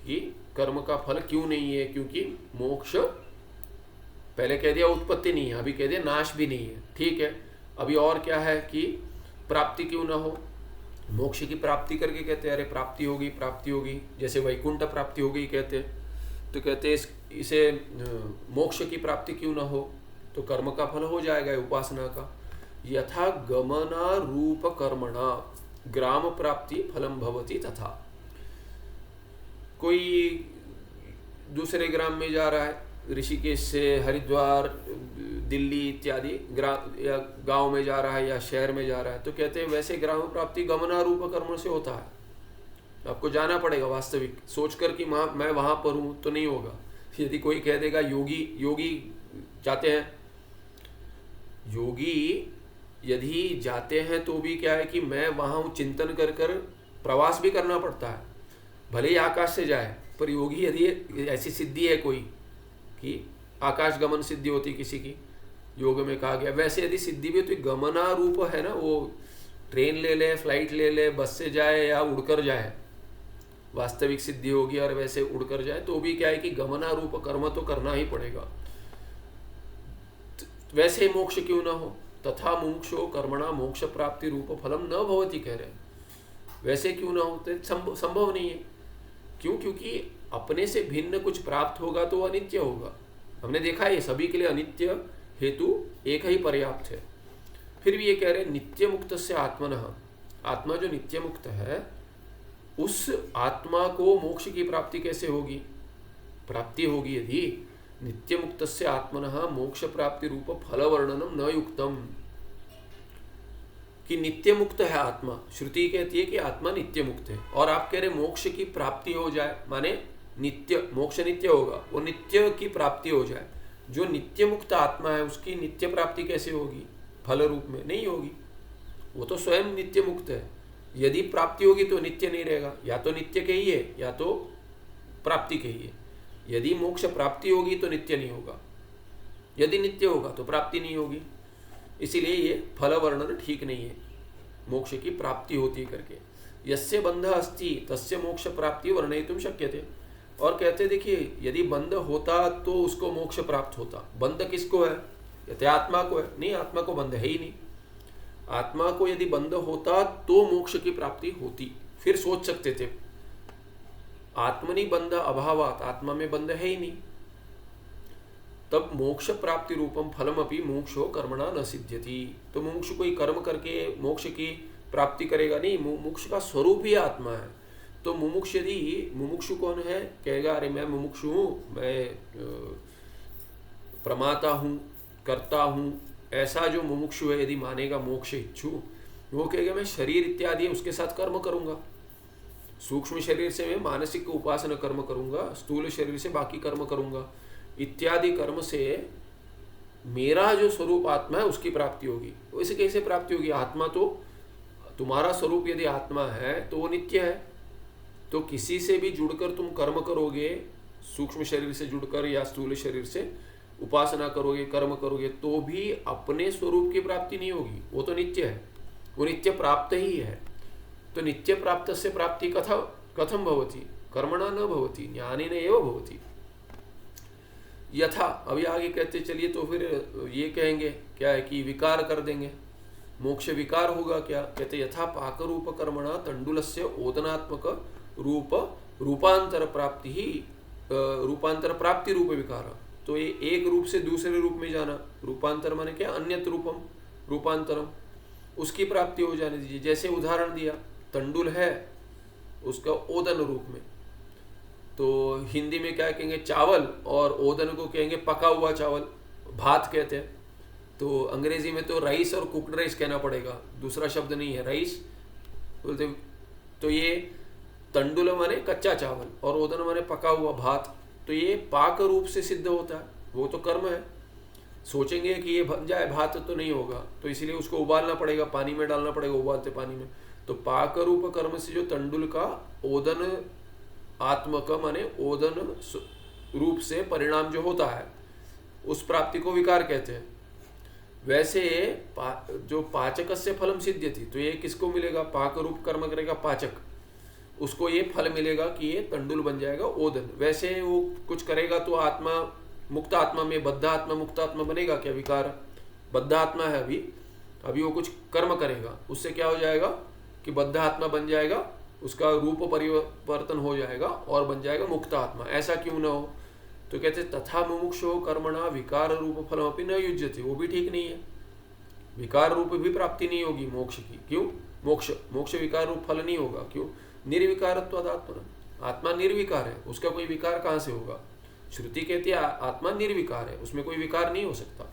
कि कर्म का फल क्यों नहीं है, क्योंकि मोक्ष पहले कह दिया उत्पत्ति नहीं है, अभी कह दिया नाश भी नहीं है। ठीक है, अभी और क्या है कि प्राप्ति क्यों ना हो। मोक्ष की प्राप्ति करके कहते हैं अरे प्राप्ति होगी, प्राप्ति होगी, जैसे वैकुंठ प्राप्ति हो गई कहते हैं, तो कहते हैं इसे मोक्ष की प्राप्ति क्यों ना हो, तो कर्म का फल हो जाएगा उपासना का। यथा गमना रूप कर्मणा ग्राम प्राप्ति फलम भवति तथा। कोई दूसरे ग्राम में जा रहा है, ऋषिकेश से हरिद्वार, दिल्ली इत्यादि ग्राम या गांव में जा रहा है या शहर में जा रहा है, तो कहते हैं वैसे ग्राम प्राप्ति गमना रूप कर्म से होता है। आपको जाना पड़ेगा वास्तविक, सोचकर कि मैं वहां पर हूं तो नहीं होगा। यदि कोई कह देगा योगी जाते हैं, योगी यदि जाते हैं तो भी क्या है कि मैं वहां चिंतन कर कर प्रवास भी करना पड़ता है, भले ही आकाश से जाए, पर योगी यदि ऐसी सिद्धि है कोई कि आकाश गमन सिद्धि होती किसी की, योग में कहा गया, वैसे यदि सिद्धि भी तो गमना रूप है ना, वो ट्रेन ले ले, फ्लाइट ले ले, बस से जाए या उड़कर जाए, वास्तविक सिद्धि होगी। और वैसे उड़कर जाए तो भी क्या है कि गमना रूप कर्म तो करना ही पड़ेगा। वैसे मोक्ष क्यों ना हो, तथा मुमुक्षो कर्मणा मोक्ष प्राप्ति रूप फलम न भवति कह रहे, वैसे क्यों ना हो, तो संभव नहीं है। क्यों? क्योंकि अपने से भिन्न कुछ प्राप्त होगा तो अनित्य होगा। हमने देखा है सभी के लिए अनित्य हेतु एक ही पर्याप्त है। फिर भी ये कह रहे नित्य मुक्त से आत्मनः, आत्मा जो नित्य मुक्त है उस आत्मा को मोक्ष की प्राप्ति कैसे होगी, प्राप्ति होगी यदि नित्य मुक्त से आत्मनः मोक्ष प्राप्ति रूप फल वर्णनम न युक्तम, कि नित्य मुक्त है आत्मा, श्रुति कहती है कि आत्मा नित्य मुक्त है, और आप कह रहे मोक्ष की प्राप्ति हो जाए, माने नित्य मोक्ष नित्य होगा, वो नित्य की प्राप्ति हो जाए। जो नित्य मुक्त आत्मा है उसकी नित्य प्राप्ति कैसे होगी? फल रूप में नहीं होगी, वो तो स्वयं नित्य मुक्त है। यदि प्राप्ति होगी तो नित्य नहीं रहेगा, या तो नित्य कहिए या तो प्राप्ति कहिए। यदि मोक्ष प्राप्ति होगी तो नित्य नहीं होगा, यदि नित्य होगा तो प्राप्ति नहीं होगी। इसीलिए ये फल वर्णन ठीक नहीं है, मोक्ष की प्राप्ति होती करके। यस्य बंध अस्ति तस्य मोक्ष प्राप्ति वर्णयितुं शक्यते। और कहते देखिए, यदि बंध होता तो उसको मोक्ष प्राप्त होता। बंध किसको है? कहते आत्मा को है। नहीं, आत्मा को बंध है ही नहीं। आत्मा को यदि बंध होता तो मोक्ष की प्राप्ति होती, फिर सोच सकते थे। आत्मनि बंध अभावात, आत्मा में बंध है ही नहीं, तब मोक्ष प्राप्ति रूपम फलमपि मोक्षो कर्मणा न सिद्ध्यति। तो मोक्ष कोई कर्म करके मोक्ष की प्राप्ति करेगा नहीं, मोक्ष का स्वरूप ही आत्मा है। तो मुमुक्ष यदि, मुमुक्षु कौन है? कहेगा अरे मैं मुमुक्षु हूँ, मैं प्रमाता हूँ, करता हूँ, ऐसा जो मुमुक्षु है यदि मानेगा मोक्ष इच्छु, वो कहेगा मैं शरीर इत्यादि उसके साथ कर्म करूँगा। सूक्ष्म शरीर से मैं मानसिक उपासना कर्म करूँगा, स्थूल शरीर से बाकी कर्म करूँगा, इत्यादि कर्म से मेरा जो स्वरूप आत्मा है उसकी प्राप्ति होगी। वैसे कैसे प्राप्ति होगी? आत्मा तो, तुम्हारा स्वरूप यदि आत्मा है तो वो नित्य है। तो किसी से भी जुड़कर तुम कर्म करोगे, सूक्ष्म शरीर से जुड़कर या स्थूल शरीर से उपासना करोगे, कर्म करोगे, तो भी अपने स्वरूप की प्राप्ति नहीं होगी। वो तो नित्य है, वो नित्य प्राप्त ही है। तो नित्य प्राप्त से प्राप्ति कथम भवति? कर्मणा न भवति, ज्ञानेन एव भवति। यथा, अभी आगे कहते चलिए, तो फिर ये कहेंगे क्या है कि विकार कर देंगे, मोक्ष विकार होगा क्या? कहते यथा पाक रूप कर्मणा तंडुलस्य ओदनात्मक रूप रूपांतर प्राप्ति ही रूपांतर प्राप्ति रूप विकार। तो ये एक रूप से दूसरे रूप में जाना, रूपांतर माने क्या? अन्यत रूपम, रूपांतरम, उसकी प्राप्ति हो जाने दीजिए। जैसे उदाहरण दिया, तंडुल है, उसका ओदन रूप में, तो हिंदी में क्या कहेंगे? चावल, और ओदन को कहेंगे पका हुआ चावल, भात कहते हैं। तो अंग्रेजी में तो राइस और कुक्ड राइस कहना पड़ेगा, दूसरा शब्द नहीं है, राइस बोलते। तो ये तंडुल माने कच्चा चावल और ओदन माने पका हुआ भात। तो ये पाक रूप से सिद्ध होता है, वो तो कर्म है। सोचेंगे कि ये बन जाए भात तो नहीं होगा, तो इसलिए उसको उबालना पड़ेगा, पानी में डालना पड़ेगा, उबालते पानी में। तो पाक रूप कर्म से जो तंडुल का ओदन आत्मक माने ओदन रूप से परिणाम जो होता है, उस प्राप्ति को विकार कहते हैं। वैसे जो पाचक से फलम सिद्ध्यति, तो ये किसको मिलेगा? पाक रूप कर्म करेगा पाचक, उसको ये फल मिलेगा कि ये तंडुल बन जाएगा ओदन। वैसे वो कुछ करेगा तो आत्मा, मुक्त आत्मा में बद्ध आत्मा मुक्त आत्मा बनेगा क्या? विकार, बद्ध आत्मा है अभी वो कुछ कर्म करेगा, उससे क्या हो जाएगा कि बद्ध आत्मा बन जाएगा, उसका रूप परिवर्तन हो जाएगा और बन जाएगा मुक्त आत्मा। ऐसा क्यों ना हो? तो कहते तथा मुमुक्षो कर्मणा विकार रूप फलमपि न युज्यते, वो भी ठीक नहीं है। विकार रूप भी प्राप्ति नहीं होगी मोक्ष की। क्यों? मोक्ष विकार रूप फल नहीं होगा। क्यों? निर्विकारत्वाद आत्मा, आत्मा निर्विकार है, उसका कोई विकार कहाँ से होगा? श्रुति कहती है आत्मा निर्विकार है, उसमें कोई विकार नहीं हो सकता।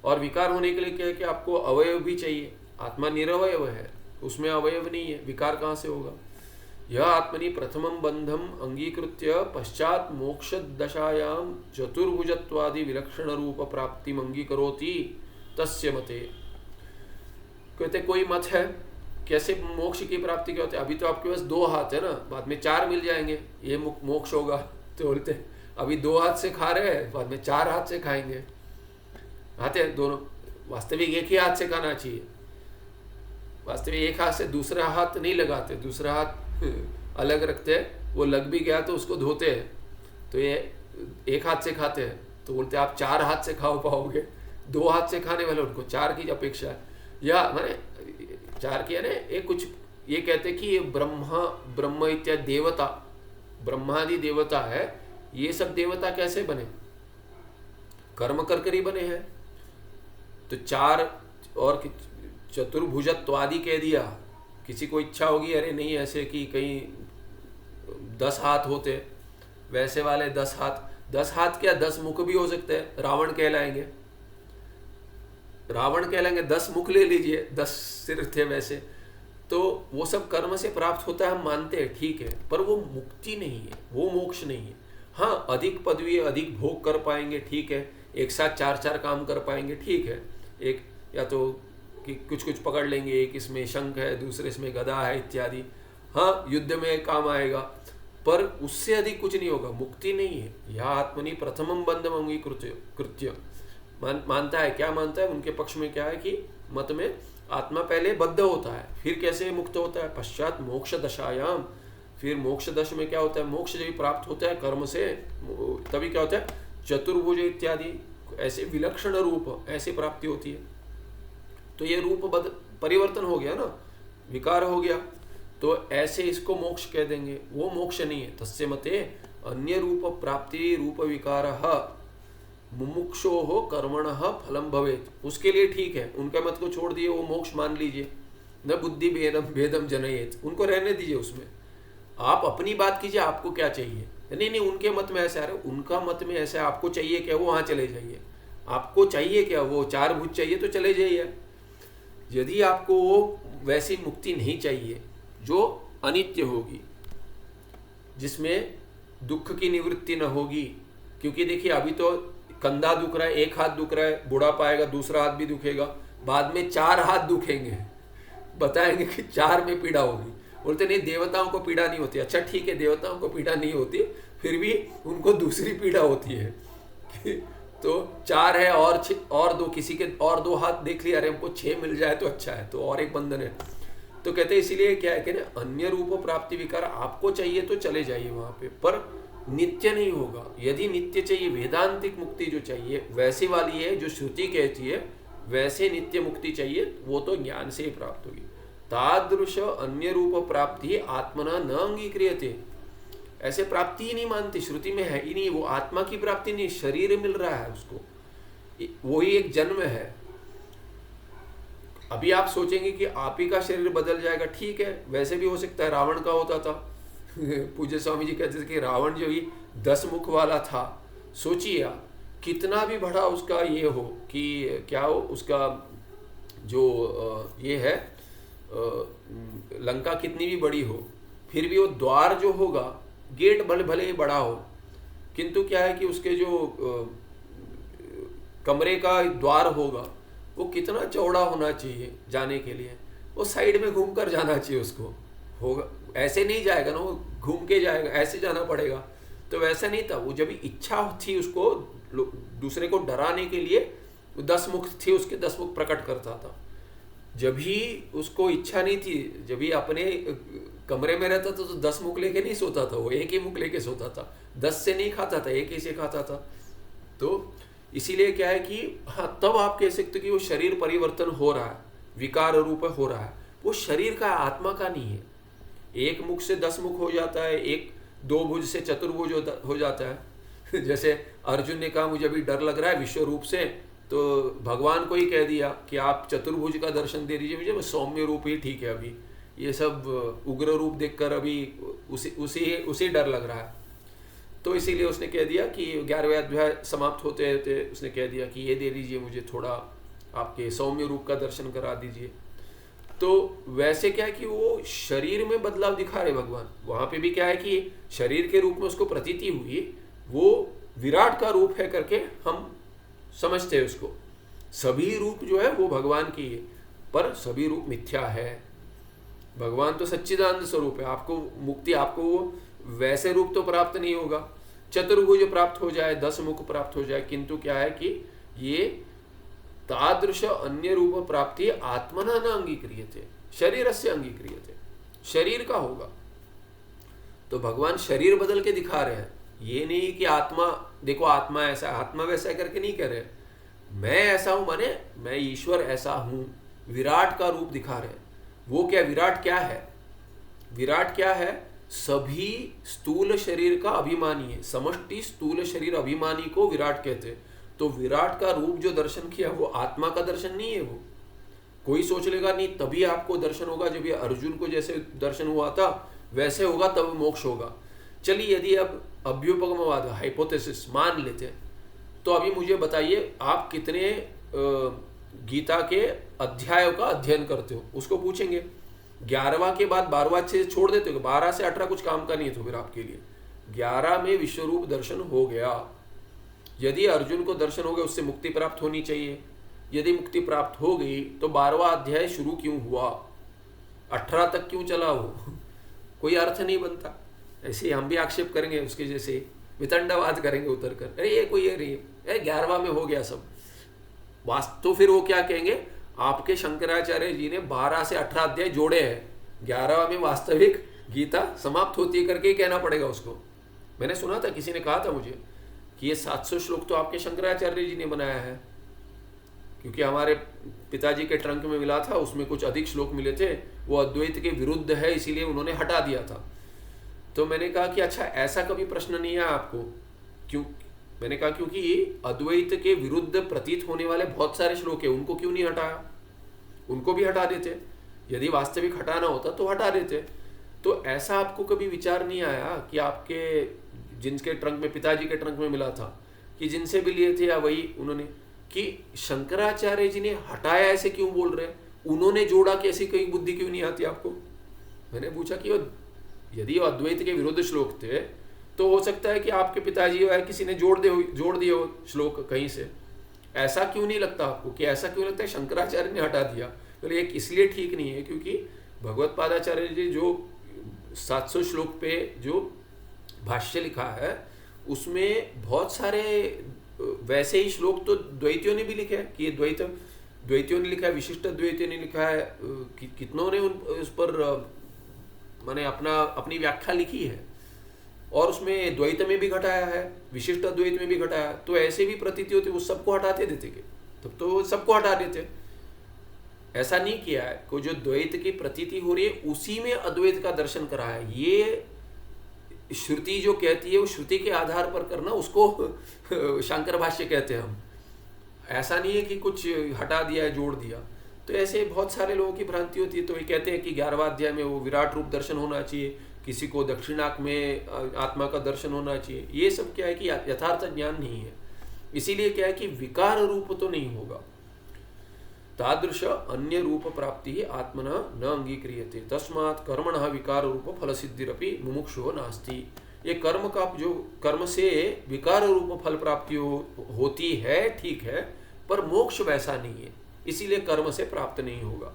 और विकार होने के लिए क्या है कि आपको अवयव भी चाहिए। आत्मा निरवयव है, उसमें अवयव नहीं है, विकार कहाँ से होगा? यह आत्मनि प्रथमं बंधम अंगीकृत्य पश्चात मोक्ष दशायाम चतुर्भुजत्वादि विलक्षण रूप प्राप्ति अंगीकरोति तस्य मते। कहते कोई मत है कैसे मोक्ष की प्राप्ति क्या होती है? अभी तो आपके पास 2 हाथ है ना, बाद में 4 मिल जाएंगे, ये मोक्ष होगा। तो बोलते अभी 2 हाथ से खा रहे हैं, बाद में 4 हाथ से खाएंगे। आते हैं दोनों, वास्तविक एक ही हाथ से खाना चाहिए। वास्तविक एक हाथ से दूसरा हाथ नहीं लगाते, दूसरा हाथ अलग रखते हैं, वो लग भी गया तो उसको धोते हैं। तो ये एक हाथ से खाते हैं, तो बोलते हैं आप 4 हाथ से खा पाओगे। 2 हाथ से खाने वाले उनको 4 की अपेक्षा है, या माने 4 की है ना। एक कुछ ये कहते कि ये ब्रह्म इत्यादि देवता, ब्रह्मादि देवता है, ये सब देवता कैसे बने? कर्म कर ही बने हैं। तो 4 और चतुर्भुजत्वादि कह दिया। किसी को इच्छा होगी अरे नहीं ऐसे कि कहीं 10 हाथ होते, वैसे वाले 10 हाथ क्या 10 मुख भी हो सकते हैं, रावण कहलाएंगे। रावण कह लेंगे 10 मुख ले लीजिए, 10 सिर थे वैसे, तो वो सब कर्म से प्राप्त होता है, हम मानते हैं, ठीक है, पर वो मुक्ति नहीं है, वो मोक्ष नहीं है। हाँ, अधिक पदवी, अधिक भोग कर पाएंगे, ठीक है, एक साथ 4-4 काम कर पाएंगे, ठीक है, एक या तो कि कुछ कुछ पकड़ लेंगे, एक इसमें शंख है, दूसरे इसमें गदा है इत्यादि, हाँ, युद्ध में काम आएगा, पर उससे अधिक कुछ नहीं होगा, मुक्ति नहीं है। यह आत्मनि प्रथमम बंधम अंगीकृत्य कृत्य मानता है। क्या मानता है? उनके पक्ष में क्या है कि मत में आत्मा पहले बद्ध होता है, फिर कैसे मुक्त होता है? पश्चात मोक्ष दशायाम, फिर मोक्ष दश में क्या होता है? मोक्ष जब प्राप्त होता है कर्म से, तभी क्या होता है? चतुर्भुज इत्यादि ऐसे विलक्षण रूप, ऐसी प्राप्ति होती है। तो ये रूप परिवर्तन हो गया ना, विकार हो गया, तो ऐसे इसको मोक्ष कह देंगे। वो मोक्ष नहीं है। तस्य मते अन्य रूप प्राप्ति रूप विकार मुमुक्षो हो कर्मण फलम भवेत, उसके लिए ठीक है, उनके मत को छोड़ दिए, वो मोक्ष मान लीजिए। न बुद्धि भेदम जनयेत, उनको रहने दीजिए उसमें, आप अपनी बात कीजिए, आपको क्या चाहिए। नहीं नहीं, उनके मत में ऐसा आ रहा है, उनका मत में ऐसा, आपको चाहिए क्या, वो वहाँ चले जाइए। आपको चाहिए क्या, वो 4 भुज चाहिए तो चले जाइए। यदि आपको वो वैसी मुक्ति नहीं चाहिए जो अनित्य होगी, जिसमें दुख की निवृत्ति न होगी, क्योंकि देखिए अभी तो कंधा दुख रहा है, एक हाथ दुख रहा है, बुढ़ापा आएगा दूसरा हाथ भी दुखेगा, बाद में 4 हाथ दुखेंगे, बताएंगे कि 4 में पीड़ा होगी। बोलते नहीं, देवताओं को पीड़ा नहीं होती। अच्छा ठीक है, देवताओं को पीड़ा नहीं होती, फिर भी उनको दूसरी पीड़ा होती है। तो 4 है और 2, किसी के और 2 हाथ देख लिया, अरे हमको 6 मिल जाए तो अच्छा है, तो और एक बंधन है। तो कहते हैं इसीलिए क्या है कि ना, अन्य रूप प्राप्ति विकार आपको चाहिए तो चले जाइए वहां पे, पर नित्य नहीं होगा। यदि नित्य चाहिए, वेदांतिक मुक्ति जो चाहिए वैसी वाली है जो श्रुति कहती है, वैसे नित्य मुक्ति चाहिए, वो तो ज्ञान से ही प्राप्त होगी। तादृश अन्य रूप प्राप्ति आत्मना न अंगीक्रियते, ऐसे प्राप्ति ही नहीं मानती, श्रुति में है ही नहीं, वो आत्मा की प्राप्ति नहीं, शरीर मिल रहा है उसको, वही एक जन्म है। अभी आप सोचेंगे कि आप ही का शरीर बदल जाएगा, ठीक है, वैसे भी हो सकता है, रावण का होता था। पूज्य स्वामी जी कहते थे कि रावण जो ही 10 मुख वाला था, सोचिए आप, कितना भी बड़ा उसका ये हो कि क्या हो, उसका जो ये है लंका कितनी भी बड़ी हो, फिर भी वो द्वार जो होगा, गेट भले ही बड़ा हो, किंतु क्या है कि उसके जो कमरे का द्वार होगा वो कितना चौड़ा होना चाहिए जाने के लिए, वो साइड में घूम कर जाना चाहिए उसको, होगा ऐसे नहीं जाएगा ना, वो घूम के जाएगा, ऐसे जाना पड़ेगा। तो वैसा नहीं था, वो जब इच्छा थी उसको दूसरे को डराने के लिए, 10 मुख थी उसके, 10 मुख प्रकट करता था। जब भी उसको इच्छा नहीं थी, जब भी अपने कमरे में रहता था तो 10 मुख लेके नहीं सोता था, वो एक ही मुख लेके सोता था, 10 से नहीं खाता था, एक ही से खाता था। तो इसीलिए क्या है कि हाँ, तब आप कह सकते कि वो शरीर परिवर्तन हो रहा है, विकार रूप हो रहा है, वो शरीर का, आत्मा का नहीं है। एक मुख से 10 मुख हो जाता है, एक 2 भुज से चतुर्भुज हो जाता है। जैसे अर्जुन ने कहा मुझे अभी डर लग रहा है विश्व रूप से, तो भगवान को ही कह दिया कि आप चतुर्भुज का दर्शन दे दीजिए मुझे, सौम्य रूप ही ठीक है, अभी ये सब उग्र रूप देखकर अभी उसी डर लग रहा है। तो इसीलिए उसने कह दिया कि 11वें अध्याय समाप्त होते होते उसने कह दिया कि ये दे दीजिए मुझे, थोड़ा आपके सौम्य रूप का दर्शन करा दीजिए। तो वैसे क्या है कि वो शरीर में बदलाव दिखा रहे भगवान, वहां पे भी क्या है कि शरीर के रूप में उसको प्रतीति हुई, वो विराट का रूप है करके हम समझते हैं उसको। सभी रूप जो है वो भगवान की है, पर सभी रूप मिथ्या है। भगवान तो सच्चिदानंद स्वरूप है, आपको मुक्ति, आपको वो वैसे रूप तो प्राप्त नहीं होगा, चतुर्भुज प्राप्त हो जाए, 10 मुख प्राप्त हो जाए, किंतु क्या है कि ये तादृश अन्य रूप प्राप्ति आत्मना न अंगीक्रियते, शरीर से अंगीक्रियते, शरीर का होगा। तो भगवान शरीर बदल के दिखा रहे हैं, ये नहीं कि आत्मा देखो, आत्मा ऐसा, आत्मा वैसा करके नहीं कह रहे, मैं ऐसा हूं माने मैं ईश्वर ऐसा हूं, विराट का रूप दिखा रहे हैं। वो क्या, विराट क्या है? विराट क्या है? सभी स्थूल शरीर का अभिमानी है, समष्टि स्थूल शरीर अभिमानी को विराट कहते हैं। तो विराट का रूप जो दर्शन किया वो आत्मा का दर्शन नहीं है। वो कोई सोच लेगा नहीं तभी आपको दर्शन होगा, जब ये अर्जुन को जैसे दर्शन हुआ था वैसे होगा तब मोक्ष होगा। चलिए यदि अब अभ्युपगमवाद हाइपोथेसिस मान लेते हैं, तो अभी मुझे बताइए आप कितने गीता के अध्यायों का अध्ययन करते हो, उसको पूछेंगे 11वां के बाद 12वां से छोड़ देते हो, 12 से 18 कुछ काम का नहीं है तो फिर आपके लिए 11 में विश्वरूप दर्शन हो गया। यदि अर्जुन को दर्शन हो गया उससे मुक्ति प्राप्त होनी चाहिए, यदि मुक्ति प्राप्त हो गई तो 12वां अध्याय शुरू क्यों हुआ, 18 तक क्यों चला वो कोई अर्थ नहीं बनता। ऐसे हम भी आक्षेप करेंगे उसके जैसे, वितंडवाद करेंगे उतर कर, अरे ये कोई अरे 11वां में हो गया सब। वास्तव फिर वो क्या कहेंगे, आपके शंकराचार्य जी ने 12 से 18 अध्याय जोड़े हैं, 11वां में वास्तविक गीता समाप्त होती है करके ही कहना पड़ेगा उसको। मैंने सुना था, किसी ने कहा था मुझे कि ये 700 श्लोक तो आपके शंकराचार्य जी ने बनाया है, क्योंकि हमारे पिताजी के ट्रंक में मिला था, उसमें कुछ अधिक श्लोक मिले थे, वो अद्वैत के विरुद्ध है इसीलिए उन्होंने हटा दिया था। तो मैंने कहा कि अच्छा ऐसा कभी प्रश्न नहीं है आपको, क्यों? मैंने कहा क्योंकि अद्वैत के विरुद्ध प्रतीत होने वाले बहुत सारे श्लोक हैं, उनको क्यों नहीं हटाया, उनको भी हटा देते, यदि वास्तविक हटाना होता तो हटा देते। तो ऐसा आपको कभी विचार नहीं आया कि आपके जिनके ट्रंक में, पिताजी के ट्रंक में मिला था, कि जिनसे भी लिए थे या वही उन्होंने, कि शंकराचार्य जी ने हटाया ऐसे क्यों बोल रहे, उन्होंने जोड़ा कि ऐसी कई बुद्धि क्यों नहीं आती आपको? मैंने पूछा कि यदि वो अद्वैत के विरुद्ध श्लोक थे तो हो सकता है कि आपके पिताजी या किसी ने जोड़ दिए हो श्लोक कहीं से, ऐसा क्यों नहीं लगता आपको कि ऐसा क्यों लगता है शंकराचार्य ने हटा दिया? तो एक इसलिए ठीक नहीं है क्योंकि भगवत पादाचार्य जी जो 700 श्लोक पे जो भाष्य लिखा है उसमें बहुत सारे वैसे ही श्लोक तो द्वैतियों ने भी लिखे हैं कि ये द्वैतियों ने लिखा है, विशिष्ट द्वैतियों ने लिखा है, कितनों ने उस पर माने अपनी व्याख्या लिखी है, और उसमें द्वैत में भी घटाया है, विशिष्ट द्वैत में भी घटाया। तो ऐसे भी प्रतीति होती, वो सबको हटाते देते के, तब तो सबको हटा देते। ऐसा नहीं किया है, को जो द्वैत की प्रतीति हो रही है उसी में अद्वैत का दर्शन करा है। ये श्रुति जो कहती है वो श्रुति के आधार पर करना, उसको शंकर भाष्य कहते हैं हम। ऐसा नहीं है कि कुछ हटा दिया है, जोड़ दिया। तो ऐसे बहुत सारे लोगों की भ्रांति होती है। तो ये कहते हैं कि 11वां अध्याय में वो विराट रूप दर्शन होना चाहिए, किसी को दक्षिणाक में आत्मा का दर्शन होना चाहिए। ये सब क्या है कि यथार्थ ज्ञान नहीं है, इसीलिए क्या है कि विकार रूप तो नहीं होगा। तादृश अन्य रूप प्राप्ति ही आत्मना न अंगीक्रियते, तस्मात् कर्मणः विकार रूप फल सिद्धिरपि मुमुक्षुः नास्ति। ये कर्म का जो कर्म से विकार रूप फल प्राप्ति होती है, ठीक है, पर मोक्ष वैसा नहीं है, इसीलिए कर्म से प्राप्त नहीं होगा।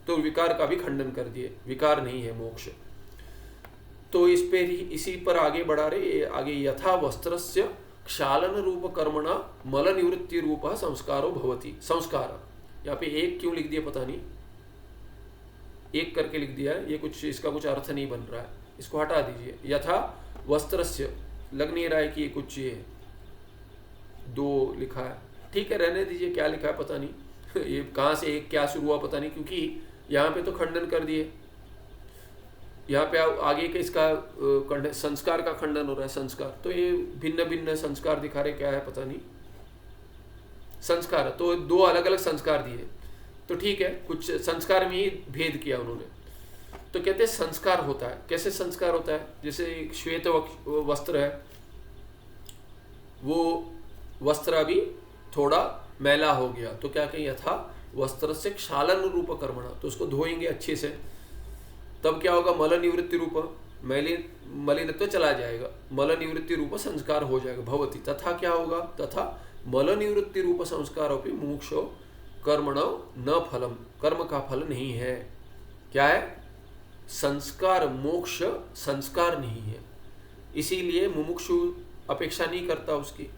तो विकार का भी खंडन कर दिए, विकार नहीं है मोक्ष। तो इसी पर आगे बढ़ा रहे, आगे यथा वस्त्रस्य क्षालन रूप कर्मणा मल निवृत्ति रूप संस्कारो भवति। संस्कार यहाँ पे एक क्यों लिख दिया पता नहीं, एक करके लिख दिया है, ये कुछ इसका कुछ अर्थ नहीं बन रहा है, इसको हटा दीजिए। यथा वस्त्रस्य लग नहीं रहा है कि ये कुछ ये 2 लिखा है, ठीक है रहने दीजिए, क्या लिखा है पता नहीं ये कहाँ से एक क्या शुरू हुआ पता नहीं, क्योंकि यहाँ पे तो खंडन कर दिए, यहाँ पे आगे के इसका संस्कार का खंडन हो रहा है। संस्कार तो ये भिन्न भिन्न संस्कार दिखा रहे, क्या है पता नहीं। संस्कार तो 2 अलग अलग संस्कार दिए, तो ठीक है, कुछ संस्कार में ही भेद किया उन्होंने। तो कहते हैं संस्कार होता है। कैसे संस्कार होता है? जैसे एक श्वेत वस्त्र है, वो वस्त्र अभी थोड़ा मैला हो गया, तो क्या कहें यथा वस्त्र से क्षालन रूप कर्मणा, तो उसको धोएंगे अच्छे से, तब क्या होगा? मल निवृत्ति रूप, मलिनत्व चला जाएगा, मल निवृत्ति रूप संस्कार हो जाएगा भवति। तथा क्या होगा? तथा मल निवृत्ति रूप संस्कार मोक्षो कर्मणो न फलम, कर्म का फल नहीं है। क्या है? संस्कार, मोक्ष संस्कार नहीं है, इसीलिए मुमुक्षु अपेक्षा नहीं करता उसकी।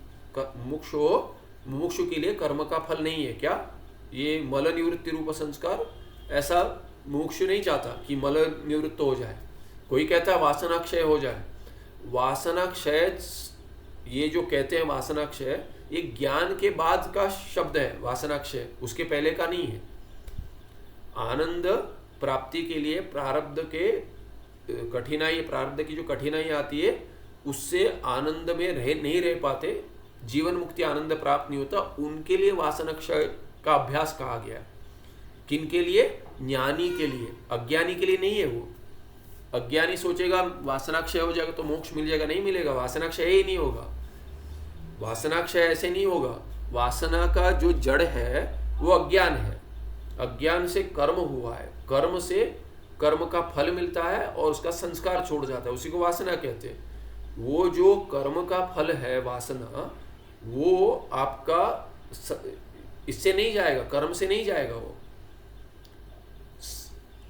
मुमुक्षु के लिए कर्म का फल नहीं है। क्या? ये मल निवृत्ति रूप संस्कार, ऐसा मुमुक्षु नहीं चाहता कि मल निवृत्त हो जाए। कोई कहता है वासनाक्षय हो जाए, वासनाक्षय, ये जो कहते हैं वासनाक्षय, ये ज्ञान के बाद का शब्द है वासनाक्षय, उसके पहले का नहीं है। आनंद प्राप्ति के लिए प्रारब्ध के कठिनाई, प्रारब्ध की जो कठिनाई आती है उससे आनंद में नहीं रह पाते, जीवन मुक्ति आनंद प्राप्त नहीं होता, उनके लिए वासनाक्षय का अभ्यास कहा गया। किनके लिए? ज्ञानी के लिए, अज्ञानी के लिए नहीं है। वो अज्ञानी सोचेगा वासनाक्षय हो जाएगा तो मोक्ष मिल जाएगा, नहीं मिलेगा, वासनाक्षय ही नहीं होगा। वासनाक्षय ऐसे नहीं होगा। वासना का जो जड़ है वो अज्ञान है। अज्ञान से कर्म हुआ है, कर्म से कर्म का फल मिलता है और उसका संस्कार छोड़ जाता है, उसी को वासना कहते हैं। वो जो कर्म का फल है वासना, वो आपका इससे नहीं जाएगा, कर्म से नहीं जाएगा। वो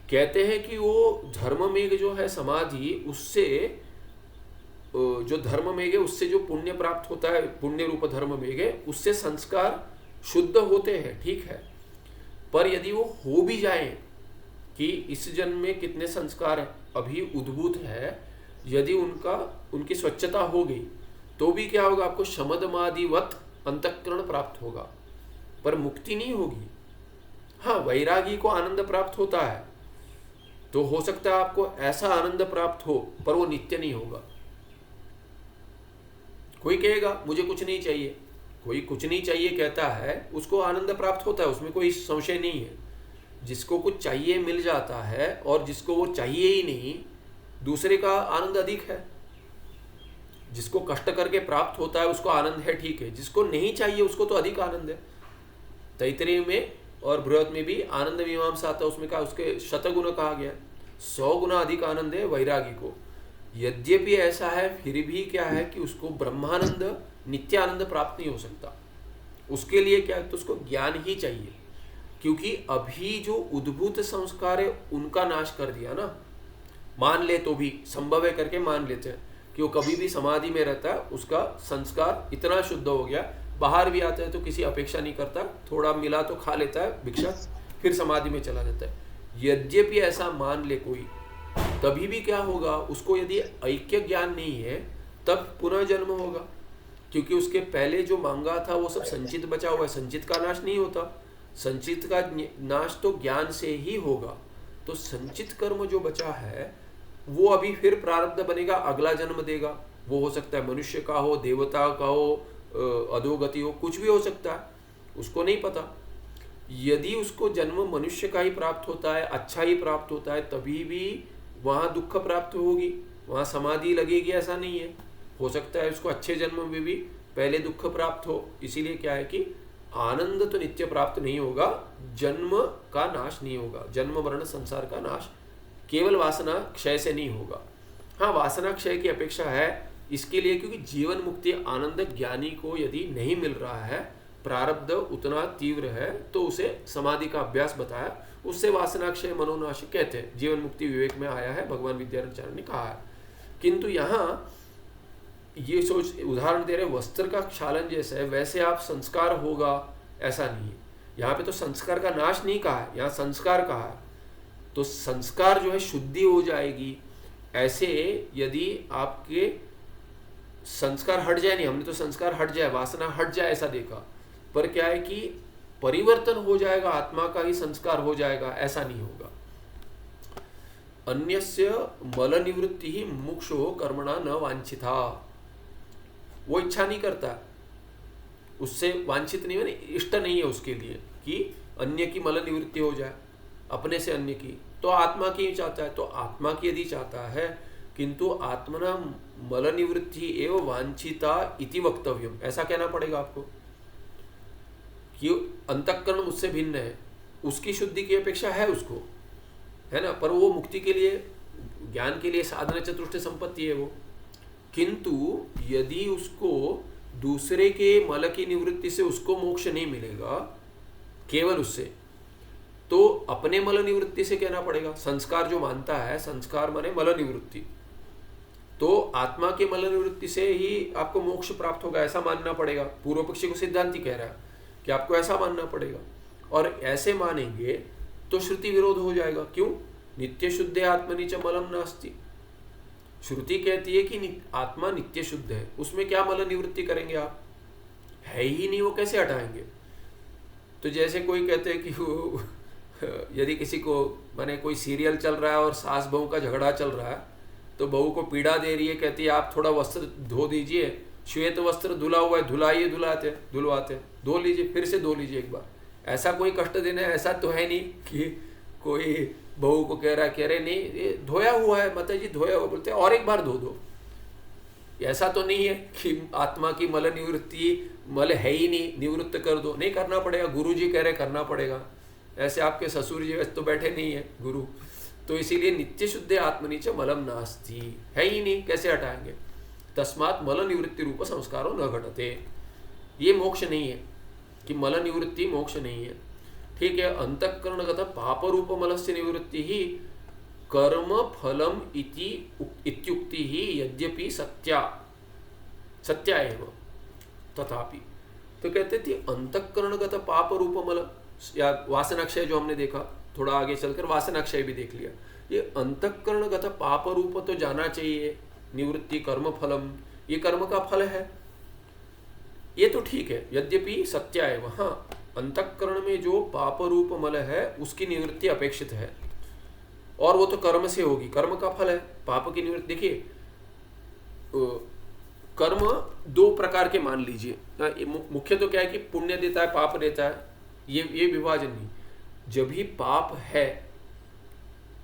कहते हैं कि वो धर्म मेघ जो है समाधि, उससे जो धर्म मेघ है उससे जो पुण्य प्राप्त होता है, पुण्य रूप धर्म मेघ है, उससे संस्कार शुद्ध होते हैं, ठीक है। पर यदि वो हो भी जाए कि इस जन्म में कितने संस्कार अभी उद्भूत है, यदि उनकी स्वच्छता हो गई तो भी क्या होगा, आपको शमदमादिवत अंतःकरण प्राप्त होगा, पर मुक्ति नहीं होगी। हाँ, वैरागी को आनंद प्राप्त होता है, तो हो सकता है आपको ऐसा आनंद प्राप्त हो, पर वो नित्य नहीं होगा। कोई कहेगा मुझे कुछ नहीं चाहिए, कोई कुछ नहीं चाहिए कहता है, उसको आनंद प्राप्त होता है, उसमें कोई संशय नहीं है। जिसको कुछ चाहिए मिल जाता है और जिसको वो चाहिए ही नहीं, दूसरे का आनंद अधिक है। जिसको कष्ट करके प्राप्त होता है उसको आनंद है, ठीक है। जिसको नहीं चाहिए उसको तो अधिक आनंद है। तैतरीय में और बृहत में भी आनंद मीमांसा आता है, उसमें कहा उसके शतगुण कहा गया, 100 गुना अधिक आनंद है वैरागी को। यद्यपि ऐसा है, फिर भी क्या है कि उसको ब्रह्मानंद नित्यानंद प्राप्त नहीं हो सकता। उसके लिए क्या है, तो उसको ज्ञान ही चाहिए, क्योंकि अभी जो उद्भूत संस्कार है उनका नाश कर दिया ना। मान ले तो भी संभव है करके मान लेते हैं कि वो कभी भी समाधि में रहता है, उसका संस्कार इतना शुद्ध हो गया, बाहर भी आता है तो किसी अपेक्षा नहीं करता, थोड़ा मिला तो खा लेता है भिक्षा, फिर समाधि में चला जाता है। यद्यपि ऐसा मान ले कोई, तभी भी क्या होगा, उसको यदि ऐक्य ज्ञान नहीं है तब पुनः जन्म होगा, क्योंकि उसके पहले जो मांगा था वो सब संचित बचा हुआ है। संचित का नाश नहीं होता, संचित का नाश तो ज्ञान से ही होगा। तो संचित कर्म जो बचा है वो अभी फिर प्रारब्ध बनेगा, अगला जन्म देगा। वो हो सकता है मनुष्य का हो, देवता का हो, अधोगति हो, कुछ भी हो सकता है, उसको नहीं पता। यदि उसको जन्म मनुष्य का ही प्राप्त होता है, अच्छा ही प्राप्त होता है, तभी भी वहाँ दुख प्राप्त होगी, वहाँ समाधि लगेगी, ऐसा नहीं है। हो सकता है उसको अच्छे जन्म में भी पहले दुख प्राप्त हो। इसीलिए क्या है कि आनंद तो नित्य प्राप्त नहीं होगा, जन्म का नाश नहीं होगा, जन्म मरण संसार का नाश केवल वासना क्षय से नहीं होगा। हाँ, वासना क्षय की अपेक्षा है इसके लिए, क्योंकि जीवन मुक्ति आनंद ज्ञानी को यदि नहीं मिल रहा है, प्रारब्ध उतना तीव्र है, तो उसे समाधि का अभ्यास बताया, उससे वासनाक्षय मनोनाश कहते हैं। जीवन मुक्ति विवेक में आया है, भगवान विद्यारण्य ने कहा है। किंतु यहाँ ये सोच उदाहरण दे रहे, वस्त्र का क्षालन जैसे है वैसे आप संस्कार होगा, ऐसा नहीं है। यहाँ पे तो संस्कार का नाश नहीं कहा है, यहाँ संस्कार कहा है। तो संस्कार जो है शुद्धि हो जाएगी। ऐसे यदि आपके संस्कार हट जाए, नहीं हमने तो संस्कार हट जाए, वासना हट जाए ऐसा देखा, पर क्या है कि परिवर्तन हो जाएगा, आत्मा का ही संस्कार हो जाएगा, ऐसा नहीं होगा। अन्यस्य मल निवृत्ति ही मुमुक्षुः कर्मणा न वांछिता, वो इच्छा नहीं करता, उससे वांछित नहीं है, इष्ट नहीं है उसके लिए कि अन्य की मल निवृत्ति हो जाए, अपने से अन्य की, तो आत्मा की ही चाहता है। तो आत्मा की यदि चाहता है, किंतु आत्मना मल निवृत्ति एवं वांछिता इति वक्तव्यम, ऐसा कहना पड़ेगा आपको कि अंतःकरण मुझसे भिन्न है, उसकी शुद्धि की अपेक्षा है उसको, है ना, पर वो मुक्ति के लिए, ज्ञान के लिए साधन चतुष्ट संपत्ति है वो। किंतु यदि उसको दूसरे के मल की निवृत्ति से उसको मोक्ष नहीं मिलेगा, केवल उससे, तो अपने मल निवृत्ति से कहना पड़ेगा। संस्कार जो मानता है, संस्कार माने मल निवृत्ति, तो आत्मा के मल निवृत्ति से ही आपको मोक्ष प्राप्त होगा, ऐसा मानना पड़ेगा। पूर्व पक्षी को सिद्धांति कह रहा है कि आपको ऐसा मानना पड़ेगा, और ऐसे मानेंगे तो श्रुति विरोध हो जाएगा। क्यों? नित्य शुद्धे आत्मनि च मलम नास्ति। श्रुति कहती है कि आत्मा नित्य शुद्ध है, उसमें क्या मल निवृत्ति करेंगे आप? है ही नहीं, वो कैसे हटाएंगे? तो जैसे कोई कहते हैं कि वो यदि किसी को, माने कोई सीरियल चल रहा है और सास बहू का झगड़ा चल रहा है, तो बहू को पीड़ा दे रही है, कहती है आप थोड़ा वस्त्र धो दीजिए, श्वेत वस्त्र धुला हुआ है, धुलाइए, धुलवाते, धो लीजिए, फिर से धो लीजिए एक बार। ऐसा कोई कष्ट देना है, ऐसा तो है नहीं कि कोई बहू को कह रहा है, कह रहे नहीं ये धोया हुआ है माता जी, धोया हुआ, बोलते और एक बार धो दो। ऐसा तो नहीं है कि आत्मा की मल निवृत्ति, मल है ही नहीं, निवृत्त कर दो, नहीं करना पड़ेगा, गुरु जी कह रहे करना पड़ेगा। ऐसे आपके ससुर जी वैसे तो बैठे नहीं है गुरु, तो इसीलिए नित्य शुद्धे आत्मनीच मलम नास्ति, है ही नहीं, कैसे हटाएंगे। तस्मात् मल निवृत्ति रूप संस्कारों न घटते, ये मोक्ष नहीं है कि मल निवृत्ति मोक्ष नहीं है। ठीक है, अंतःकरणगत पाप रूप मलस्य निवृत्ति ही कर्म फलम इत्युक्ति ही यद्यपि सत्या एव तथापि। तो कहते थे अंतःकरणगत पाप रूप मल या वासनाक्षय जो हमने देखा, थोड़ा आगे चलकर वासनाक्षय भी देख लिया। ये अंतःकरणगत पाप रूप तो जाना चाहिए, निवृत्ति कर्म फलम, ये कर्म का फल है, ये तो ठीक है, यद्यपि सत्य है। हाँ, अंतःकरण में जो पाप रूप मल है उसकी निवृत्ति अपेक्षित है, और वो तो कर्म से होगी, कर्म का फल है पाप की निवृत्ति। देखिए कर्म दो प्रकार के मान लीजिए, मुख्य तो क्या है कि पुण्य देता है पाप देता है, ये विभाजन नहीं। जब भी पाप है,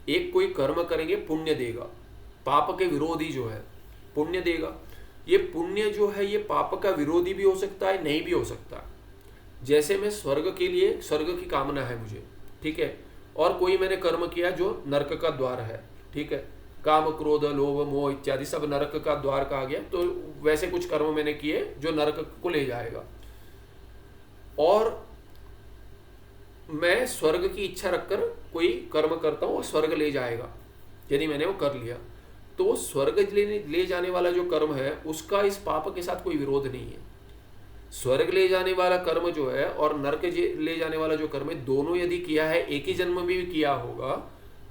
एक कोई कर्म करेंगे पुण्य देगा, पाप के विरोधी जो है पुण्य देगा। ये पुण्य जो है ये पाप का विरोधी भी हो सकता है, नहीं भी हो सकता। जैसे मैं स्वर्ग के लिए, स्वर्ग की कामना है मुझे, ठीक है, और कोई मैंने कर्म किया जो नरक का द्वार है, ठीक है, काम क्रोध लोभ मोह इत्यादि सब नरक का द्वार कहा गया, तो वैसे कुछ कर्म मैंने किए जो नरक को ले जाएगा, और मैं स्वर्ग की इच्छा रखकर कोई कर्म करता हूँ और स्वर्ग ले जाएगा, यदि मैंने वो कर लिया, तो वो स्वर्ग ले जाने वाला जो कर्म है उसका इस पाप के साथ कोई विरोध नहीं है। स्वर्ग ले जाने वाला कर्म जो है और नरक ले जाने वाला जो कर्म है, दोनों यदि किया है, एक ही जन्म में भी किया होगा,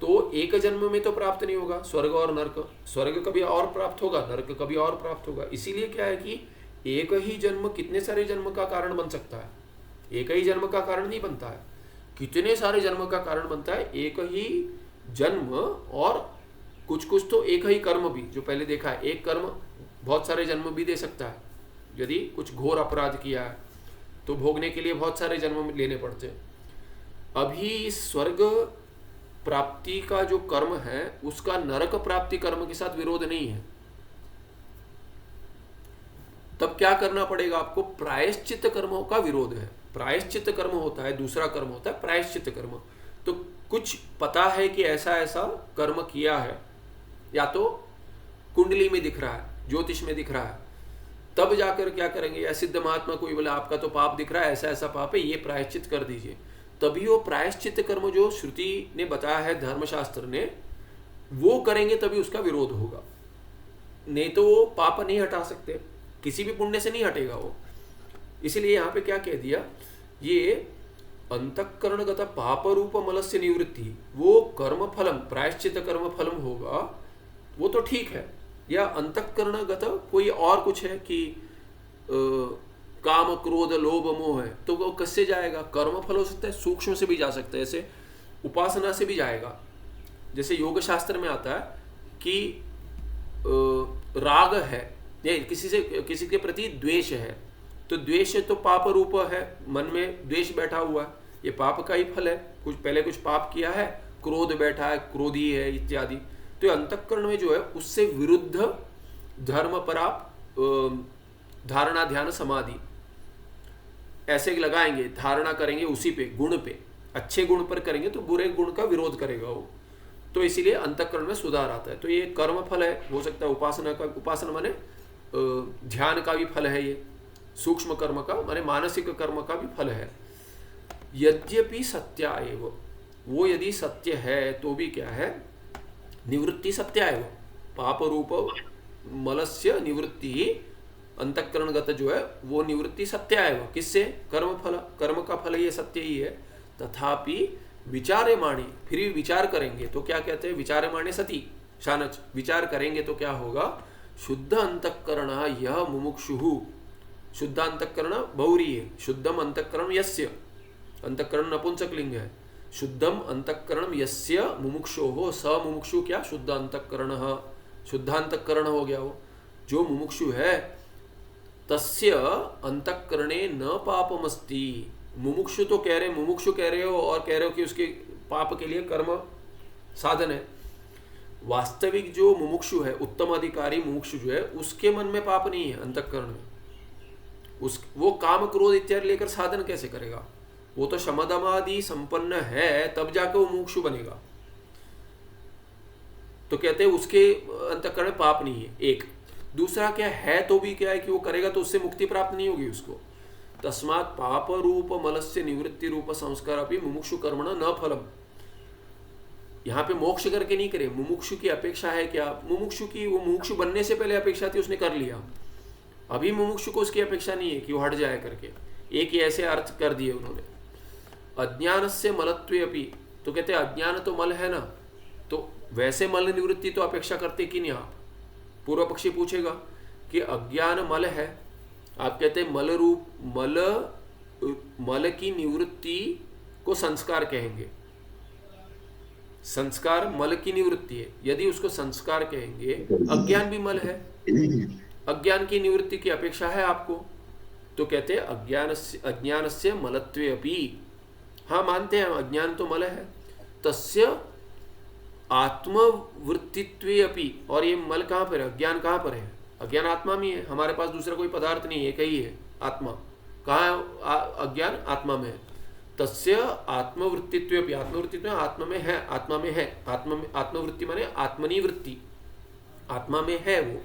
तो एक जन्म में तो प्राप्त नहीं होगा स्वर्ग और नरक। स्वर्ग कभी और प्राप्त होगा, नरक कभी और प्राप्त होगा। इसीलिए क्या है कि एक ही जन्म कितने सारे जन्म का कारण बन सकता है, एक ही जन्म का कारण नहीं बनता है, कितने सारे जन्म का कारण बनता है। एक ही जन्म और कुछ कुछ तो एक ही कर्म भी, जो पहले देखा है, एक कर्म बहुत सारे जन्म भी दे सकता है। यदि कुछ घोर अपराध किया है तो भोगने के लिए बहुत सारे जन्म लेने पड़ते हैं। अभी इस स्वर्ग प्राप्ति का जो कर्म है उसका नरक प्राप्ति कर्म के साथ विरोध नहीं है। तब क्या करना पड़ेगा आपको, प्रायश्चित कर्मों का विरोध है। प्रायश्चित कर्म होता है, दूसरा कर्म होता है प्रायश्चित कर्म। तो कुछ पता है कि ऐसा ऐसा कर्म किया है, या तो कुंडली में दिख रहा है, ज्योतिष में दिख रहा है, तब जाकर क्या करेंगे, या सिद्ध महात्मा कोई बोले आपका तो पाप दिख रहा है, ऐसा ऐसा पाप है, ये प्रायश्चित कर दीजिए, तभी वो प्रायश्चित कर्म जो श्रुति ने बताया है, धर्मशास्त्र ने, वो करेंगे तभी उसका विरोध होगा। नहीं तो वो पाप नहीं हटा सकते, किसी भी पुण्य से नहीं हटेगा वो। इसलिए यहाँ पे क्या कह दिया, ये अंतःकरणगत पाप रूप मलस्य निवृत्ति, वो कर्म फलम, प्रायश्चित कर्म फलम होगा, वो तो ठीक है। या अंतःकरणगत कोई और कुछ है कि काम क्रोध लोभ मोह है, तो वो किससे जाएगा, कर्म फल हो सकता है, सूक्ष्म से भी जा सकता है, जैसे उपासना से भी जाएगा। जैसे योग शास्त्र में आता है कि राग है, किसी के प्रति द्वेष है, तो द्वेष तो पाप रूप है, मन में द्वेष बैठा हुआ है, ये पाप का ही फल है। पहले कुछ पाप किया है, क्रोध बैठा है, क्रोधी है इत्यादि, तो अंतःकरण में जो है उससे विरुद्ध धर्म पर आप धारणा ध्यान समाधि ऐसे लगाएंगे, धारणा करेंगे उसी पे, गुण पे, अच्छे गुण पर करेंगे तो बुरे गुण का विरोध करेगा वो, तो इसीलिए अंतःकरण में सुधार आता है। तो ये कर्म फल है, हो सकता है उपासना का, उपासना माने ध्यान का भी फल है, ये सूक्ष्म कर्म का माने मानसिक कर्म का भी फल है। यद्यपि सत्या एव, वो यदि सत्य है तो भी क्या है, निवृत्ति सत्या एव, पाप रूप मलस्य निवृत्ति ही अंतःकरणगत जो है वो निवृत्ति सत्या एव, किससे, कर्म फल, कर्म का फल ये सत्य ही है। तथापि विचार्यमाणे, फिर भी विचार करेंगे तो क्या कहते हैं, विचार्यमाणे सती शानच, विचार करेंगे तो क्या होगा, शुद्ध अंतःकरण यह मुमुक्षुः, शुद्ध अंतःकरण बहुरी है, शुद्धम अंतःकरण यस्य, अंतःकरण नपुंसकलिंग है, शुद्धम अंतःकरण यस्य मुमुक्षोः, स मुमुक्षु क्या, शुद्ध अंतःकरण, शुद्ध अंतःकरण हो गया वो, जो मुमुक्षु है, तस्य अंतःकरणे न पापमस्ति। मुमुक्षु तो कह रहे, मुमुक्षु कह रहे हो और कह रहे हो कि उसके पाप के लिए कर्म साधन है, वास्तविक जो मुमुक्षु है, उत्तम अधिकारी मुमुक्षु जो है, उसके मन में पाप नहीं है, अंतःकरण में। वो काम क्रोध इत्यादि लेकर साधन कैसे करेगा? वो तो शमदमादि संपन्न है, तब जाकर वो मुमुक्षु बनेगा। तो कहते हैं उसके अंतःकरण में पाप नहीं है, एक। दूसरा क्या है, तो भी क्या है कि वो करेगा तो उससे मुक्ति प्राप्त नहीं होगी उसको। तस्मात् पाप रूप मलस्य निवृत्ति रूप संस्कार अपनी मुमुक्षु कर्मण न फलम। यहाँ पे मोक्ष करके नहीं करे, मुमुक्षु की अपेक्षा है क्या? मुमुक्षु की, वो मुमुक्षु बनने से पहले अपेक्षा थी, उसने कर लिया। अभी मुमुक्षु को उसकी अपेक्षा नहीं है कि वो हट जाए करके। एक ही ऐसे अर्थ कर दिए उन्होंने। अज्ञान से मलत्वे अपि, तो कहते हैं अज्ञान तो मल है ना, तो वैसे मल निवृत्ति तो अपेक्षा करते कि नहीं आप? पूर्व पक्षी पूछेगा कि अज्ञान मल है, आप कहते हैं मल रूप, मल की निवृत्ति को संस्कार कहेंगे। संस्कार मल की निवृत्ति है, यदि उसको संस्कार कहेंगे। अज्ञान भी मल है, अज्ञान की निवृत्ति की अपेक्षा है आपको, तो कहते हैं अज्ञान से मलत्वे अपि। हाँ मानते हैं अज्ञान तो मल है। तस्य आत्मवृत्तित्वे अपि, और ये मल कहाँ पर है, अज्ञान कहाँ पर है? अज्ञान आत्मा में है, हमारे पास दूसरा कोई पदार्थ नहीं है, एक ही है आत्मा। कहाँ अज्ञान? आत्मा में है। तस्य आत्मवृत्तित्वे अपि, आत्मवृत्तित्व आत्मा में है, आत्मा में है, आत्मा में, आत्मवृत्ति माने आत्मनी वृत्ति, आत्मा में है वो।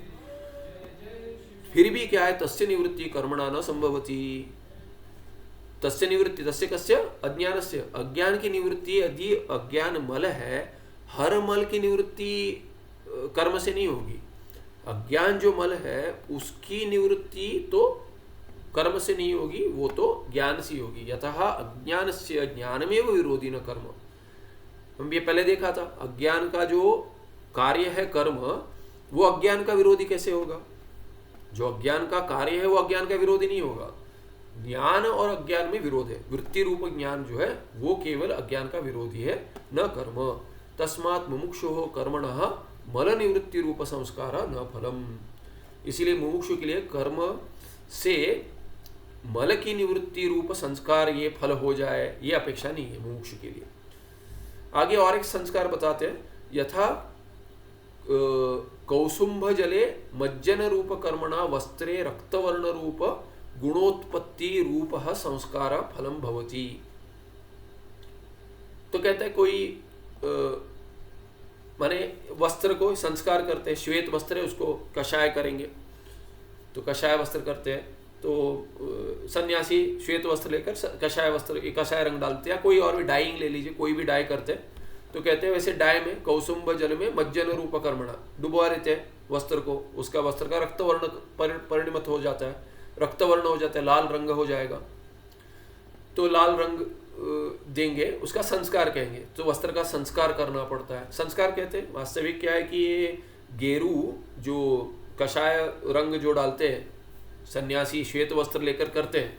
फिर भी क्या है, तस्य निवृत्ति कर्मणा न संभवती। तस्य निवृत्ति, तस्य कस्य? अज्ञानस्य, अज्ञान की निवृत्ति। यदि अज्ञान मल है, हर मल की निवृत्ति कर्म से नहीं होगी। अज्ञान जो मल है उसकी निवृत्ति तो कर्म से नहीं होगी, वो तो ज्ञान से होगी। यतः अज्ञान से ज्ञानमेव विरोधी न कर्म। हम ये पहले देखा था, अज्ञान का जो कार्य है कर्म, वो अज्ञान का विरोधी कैसे होगा? जो अज्ञान का कार्य है वो अज्ञान का विरोधी नहीं होगा। ज्ञान और अज्ञान में विरोध है। वृत्ति रूप ज्ञान जो है वो केवल अज्ञान का विरोधी है, न कर्म। तस्मात् मुमुक्षुः कर्मणः मल निवृत्ति रूप संस्कार न फलम। इसीलिए मुमुक्षु के लिए कर्म से मल की निवृत्ति रूप संस्कार ये फल हो जाए, ये अपेक्षा नहीं है मुमुक्षु के लिए। आगे और एक संस्कार बताते हैं, यथा कौसुंभ जले मज्जन रूप कर्मणा वस्त्रे रक्तवर्ण रूप गुणोत्पत्ति रूप संस्कार फलम भवति। तो कहते हैं कोई माने वस्त्र को संस्कार करते हैं, श्वेत वस्त्र है उसको कषाय करेंगे, तो कषाय वस्त्र करते हैं। तो सन्यासी श्वेत वस्त्र लेकर कषाय वस्त्र, कषाय रंग डालते हैं, या कोई और भी डाइंग ले लीजिए, कोई भी डाई करते हैं। तो कहते हैं वैसे डाई में कौसुंभ जल में मज्जन रूप कर्मणा, डुबवा देते हैं वस्त्र को, उसका वस्त्र का रक्तवर्ण परिणत हो जाता है, रक्तवर्ण हो जाता है, लाल रंग हो जाएगा। तो लाल रंग देंगे, उसका संस्कार कहेंगे। तो वस्त्र का संस्कार करना पड़ता है। संस्कार कहते हैं, वास्तविक क्या है कि ये गेरू जो कषाय रंग जो डालते हैं सन्यासी श्वेत वस्त्र लेकर करते हैं,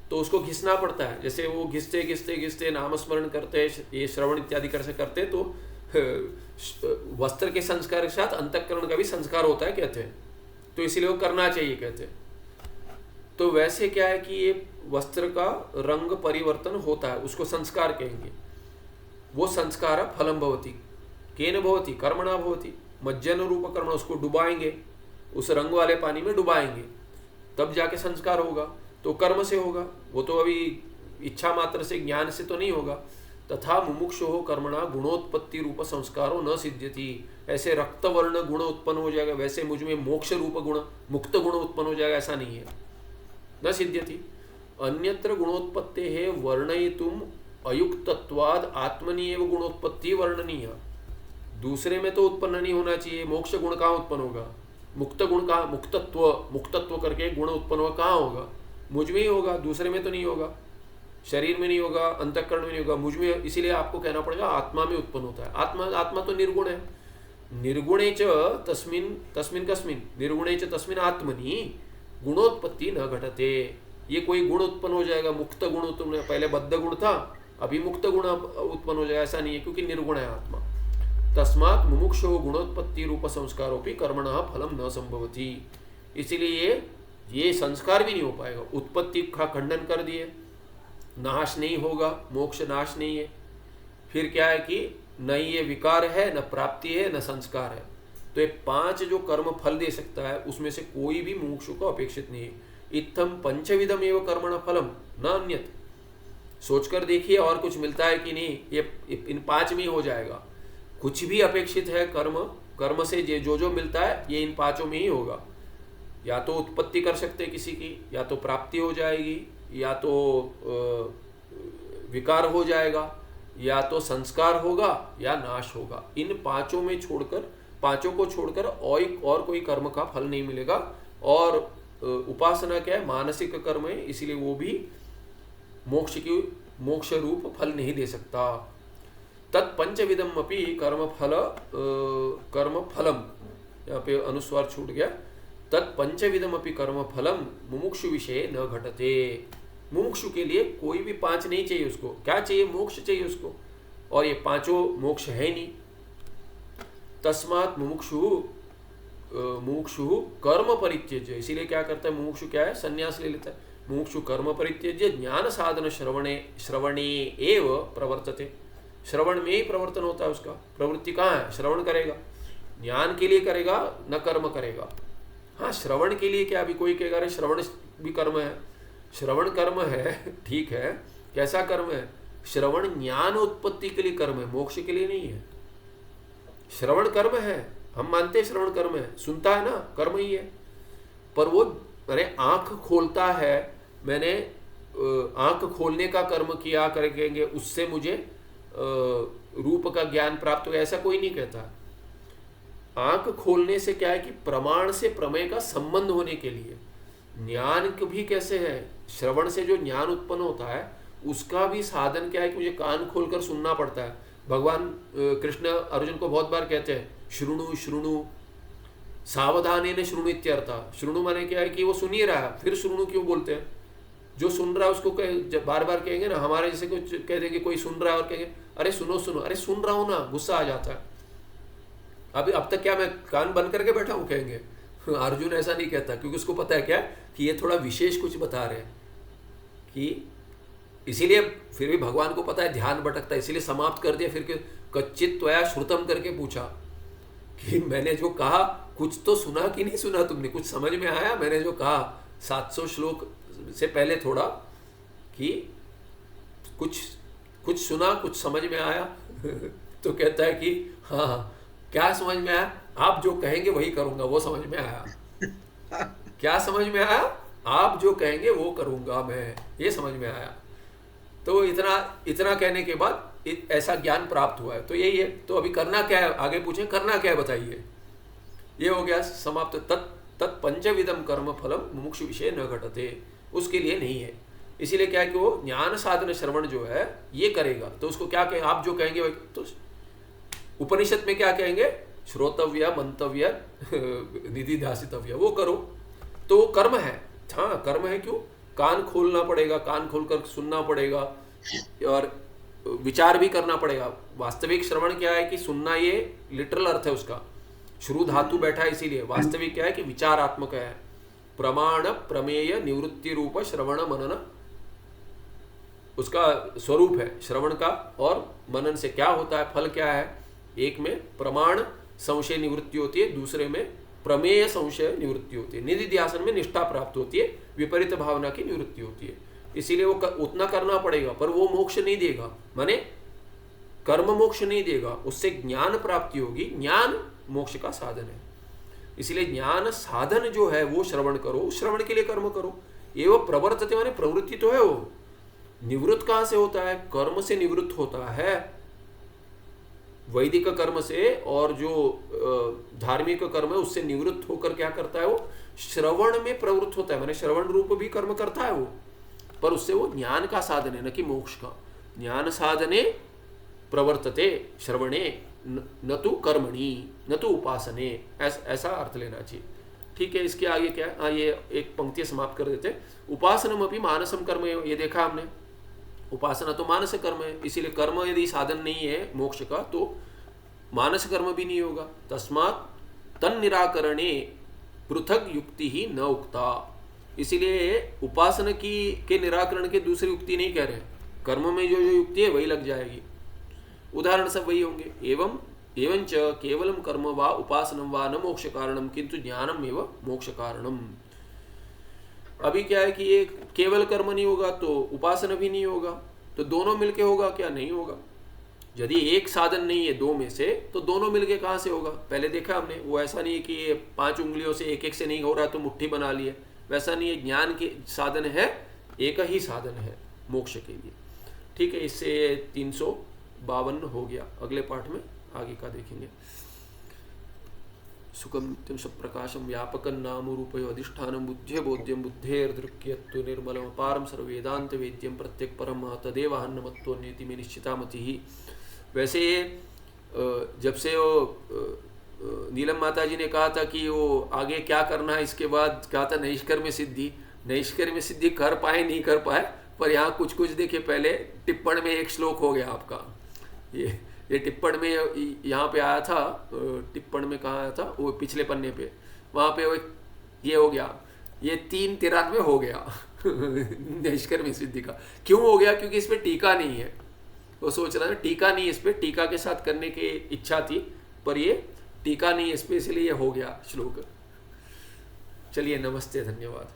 तो उसको घिसना पड़ता है। जैसे वो घिसते घिसते घिसते नामस्मरण करते, ये श्रवण इत्यादि कर से करते, तो वस्त्र के संस्कार के साथ अंतःकरण का भी संस्कार होता है कहते हैं, तो इसीलिए वो करना चाहिए कहते हैं। तो वैसे क्या है कि ये वस्त्र का रंग परिवर्तन होता है, उसको संस्कार कहेंगे। वो संस्कार फलम भवति, केन भवति, कर्मणा भवति। मज्जन रूप कर्म, उसको डुबाएंगे, उस रंग वाले पानी में डुबाएंगे, तब जाके संस्कार होगा। तो कर्म से होगा, वो तो अभी इच्छा मात्र से ज्ञान से तो नहीं होगा। तथा मुमुक्षुः कर्मणा गुणोत्पत्ति रूप संस्कारो न सिद्ध्यति। ऐसे रक्तवर्ण गुण उत्पन्न हो जाएगा, वैसे मुझ में मोक्ष रूप गुण, मुक्त गुण उत्पन्न हो जाएगा, ऐसा नहीं है, न सिद्ध्यति। अन्यत्र गुणोत्पत्ते है वर्णयितुम अयुक्तत्वाद आत्मनि एव गुणोत्पत्ति वर्णनीय। दूसरे में तो उत्पन्न नहीं होना चाहिए, मोक्ष गुण कहाँ उत्पन्न होगा? मुक्त गुण कहाँ, मुक्तत्व करके गुण उत्पन्न हुआ कहाँ होगा? मुझ में ही होगा, दूसरे में तो नहीं होगा, शरीर में नहीं होगा, अंतःकरण में नहीं होगा, मुझ में। इसीलिए आपको कहना पड़ेगा आत्मा में उत्पन्न होता है। आत्मा तो निर्गुण है। निर्गुणे च तस्मिन कस्मिन, निर्गुणे च तस्मिन आत्मनि गुणोत्पत्ति न घटते। ये कोई गुण उत्पन्न हो जाएगा, मुक्त गुण उत्पन्न, पहले बद्ध गुण था, अभी मुक्त गुण उत्पन्न हो जाएगा, ऐसा नहीं है, क्योंकि निर्गुण है आत्मा। तस्मात् मुमुक्षुः गुणोत्पत्ति रूप संस्कारोपि कर्मणः फलम न संभवति। इसीलिए ये संस्कार भी नहीं हो पाएगा। उत्पत्ति का खंडन कर दिए, नाश नहीं होगा, मोक्ष नाश नहीं है। फिर क्या है कि न ये विकार है, न प्राप्ति है, न संस्कार है। तो ये 5 जो कर्म फल दे सकता है उसमें से कोई भी मुमुक्षु को अपेक्षित नहीं है। इत्थम पंचविधम एवं कर्मण फलम न अन्यत। सोचकर देखिए और कुछ मिलता है कि नहीं, ये इन 5 में ही हो जाएगा। कुछ भी अपेक्षित है कर्म से जो मिलता है ये इन 5 में ही होगा। या तो उत्पत्ति कर सकते किसी की, या तो प्राप्ति हो जाएगी, या तो विकार हो जाएगा, या तो संस्कार होगा, या नाश होगा। इन 5 में छोड़कर 5 को छोड़कर और कोई कर्म का फल नहीं मिलेगा। और उपासना क्या है, मानसिक कर्म है, इसलिए वो भी मोक्ष रूप फल नहीं दे सकता। तत्पंचविधम अपि कर्म फलम, यहाँ पे अनुस्वार छूट गया, तत्पंचविधम अपि कर्म फलम मुमुक्षु विषय न घटते। मुमुक्षु के लिए कोई भी 5 नहीं चाहिए, उसको क्या चाहिए, मोक्ष चाहिए उसको, और ये 5 मोक्ष है नहीं। तस्मात् मुमुक्षु कर्म परित्यज्य, इसीलिए क्या करता है मुमुक्षु, क्या है, संन्यास ले लेता है। मुमुक्षु कर्म परित्यज्य ज्ञान साधन श्रवणे एव प्रवर्तते। श्रवण में ही प्रवर्तन होता है उसका, प्रवृत्ति कहाँ है, श्रवण करेगा, ज्ञान के लिए करेगा, न कर्म करेगा। हाँ, श्रवण के लिए क्या, अभी कोई कहेगा अरे श्रवण भी कर्म है, श्रवण कर्म है, ठीक है, कैसा कर्म है, श्रवण ज्ञान उत्पत्ति के लिए कर्म है, मोक्ष के लिए नहीं है। श्रवण कर्म है, हम मानते हैं श्रवण कर्म है, सुनता है ना, कर्म ही है। पर वो अरे आंख खोलता है, मैंने आंख खोलने का कर्म किया करेंगे, उससे मुझे रूप का ज्ञान प्राप्त हो, ऐसा कोई नहीं कहता। आंख खोलने से क्या है कि प्रमाण से प्रमेय का संबंध होने के लिए। ज्ञान भी कैसे है, श्रवण से जो ज्ञान उत्पन्न होता है उसका भी साधन क्या है कि मुझे कान खोलकर सुनना पड़ता है। भगवान कृष्ण अर्जुन को बहुत बार कहते हैं श्रुणु श्रुणु सावधानेन श्रुणु इत्यर्थ। श्रुणु माने क्या है कि वो सुन ही रहा है, फिर श्रुणु क्यों बोलते हैं, जो सुन रहा है उसको जब बार बार कहेंगे ना, हमारे जैसे कुछ कह देंगे कोई सुन रहा है और कहेंगे अरे सुनो सुनो, अरे सुन रहा हूं ना, गुस्सा आ जाता है। अभी अब तक क्या मैं कान बंद करके बैठा हूं कहेंगे। अर्जुन ऐसा नहीं कहता, क्योंकि उसको पता है क्या कि ये थोड़ा विशेष कुछ बता रहे हैं, कि इसीलिए फिर भी भगवान को पता है ध्यान भटकता है, इसीलिए समाप्त कर दिया। फिर कच्चित त्वया श्रुतम करके पूछा कि मैंने जो कहा कुछ तो सुना कि नहीं सुना तुमने, कुछ समझ में आया मैंने जो कहा 700 श्लोक से पहले थोड़ा, कि कुछ सुना, कुछ समझ में आया। तो कहता है कि हाँ, क्या समझ में आया, आप जो कहेंगे वही करूंगा, वो समझ में आया। क्या समझ में आया, आप जो कहेंगे वो करूंगा मैं, ये समझ में आया। तो इतना कहने के बाद ऐसा ज्ञान प्राप्त हुआ है। तो यही है। तो अभी करना क्या है, आगे पूछें करना क्या है बताइए। ये हो गया समाप्त। तत्पंचविधम कर्म फलम मुमुक्षु विषय न घटते, उसके लिए नहीं है। इसीलिए क्या है कि वो ज्ञान साधन श्रवण जो है ये करेगा, तो उसको क्या कहें, आप जो कहेंगे वही। तो उपनिषद में क्या कहेंगे, श्रोतव्य मंतव्य निधिध्यासितव्य, वो करो, तो वो कर्म है। हाँ कर्म है, क्यों, कान खोलना पड़ेगा, कान खोलकर सुनना पड़ेगा और विचार भी करना पड़ेगा। वास्तविक श्रवण क्या है कि सुनना, ये लिटरल अर्थ है उसका, श्रु धातु बैठा है, इसीलिए वास्तविक क्या है कि विचारात्मक है। प्रमाण प्रमेय निवृत्ति रूप श्रवण मनन उसका स्वरूप है श्रवण का। और मनन से क्या होता है, फल क्या है, एक में प्रमाण संशय निवृत्ति होती है, दूसरे में प्रमेय संशय निवृत्ति होती है, निधिध्यासन में निष्ठा प्राप्त होती है, विपरीत भावना की निवृत्ति होती है। इसीलिए वो उतना करना पड़ेगा, पर वो मोक्ष नहीं देगा, माने कर्म मोक्ष नहीं देगा, उससे ज्ञान प्राप्ति होगी। ज्ञान मोक्ष का साधन है। इसलिए ज्ञान साधन जो है वो श्रवण करो, श्रवण के लिए कर्म करो। ये वो प्रवर्तते माने प्रवृत्ति तो है, वो निवृत्त कहाँ से होता है, कर्म से निवृत्त होता है, वैदिक कर्म से, और जो धार्मिक कर्म है उससे निवृत्त होकर क्या करता है, वो श्रवण में प्रवृत्त होता है, माने श्रवण रूप भी कर्म करता है वो, पर उससे वो ज्ञान का साधन है, न कि मोक्ष का। ज्ञान साधने प्रवर्तते श्रवणे न तो कर्मणि न तो उपासने, ऐसा अर्थ लेना चाहिए। ठीक है, इसके आगे क्या है, ये एक पंक्ति समाप्त कर देते। उपासनम अपि मानसम कर्म, ये देखा हमने, उपासना तो मानस कर्म है, इसीलिए कर्म यदि साधन नहीं है मोक्ष का तो मानस कर्म भी नहीं होगा। तस्मात् तन निराकरणे पृथक युक्ति ही न उक्ता, इसीलिए उपासना के निराकरण के दूसरी युक्ति नहीं कह रहे, कर्म में जो युक्ति है वही लग जाएगी। उदाहरण सब वही होंगे। एवं एवंच केवलम कर्म वा उपासनम वा न मोक्ष कारणम किंतु ज्ञानम एवं मोक्ष कारणम। अभी क्या है कि ये केवल कर्म नहीं होगा तो उपासना भी नहीं होगा, तो दोनों मिलके होगा क्या? नहीं होगा। यदि एक साधन नहीं है दो में से तो दोनों मिलके कहाँ से होगा? पहले देखा हमने, वो ऐसा नहीं है कि ये 5 उंगलियों से एक एक से नहीं हो रहा तो मुट्ठी बना लिए, वैसा नहीं है। ज्ञान के साधन है, एक ही साधन है मोक्ष के लिए। ठीक है, इससे 352 हो गया। अगले पाठ में आगे का देखेंगे। सुखम नित्यम सप्रकाशम व्यापकं नाम रूपयो अधिष्ठानं बुद्धे बोध्यम बुद्धेर्दृक्यत्व निर्मलम अपारम सर्ववेदांत वेद्यम प्रत्यक परम तदेव हन्नमत्वन्यति में निश्चिता मति। वैसे जब से वो नीलम माता जी ने कहा था कि वो आगे क्या करना है, इसके बाद कहा था नैष्कर्म्य सिद्धि। नैष्कर्म्य सिद्धि कर पाए नहीं कर पाए, पर यहाँ कुछ कुछ देखिए। पहले टिप्पण में एक श्लोक हो गया आपका, ये टिप्पण में यहाँ पे आया था। टिप्पण में कहाँ आया था? वो पिछले पन्ने पे, वहाँ पे वो ये हो गया, ये 393 हो गया नैष्कर्म्य सिद्धि का। क्यों हो गया? क्योंकि इस पे टीका नहीं है। वो सोच रहा है टीका नहीं, इस पे टीका के साथ करने की इच्छा थी, पर ये टीका नहीं है इस पे, इसलिए ये हो गया श्लोक। चलिए, नमस्ते, धन्यवाद।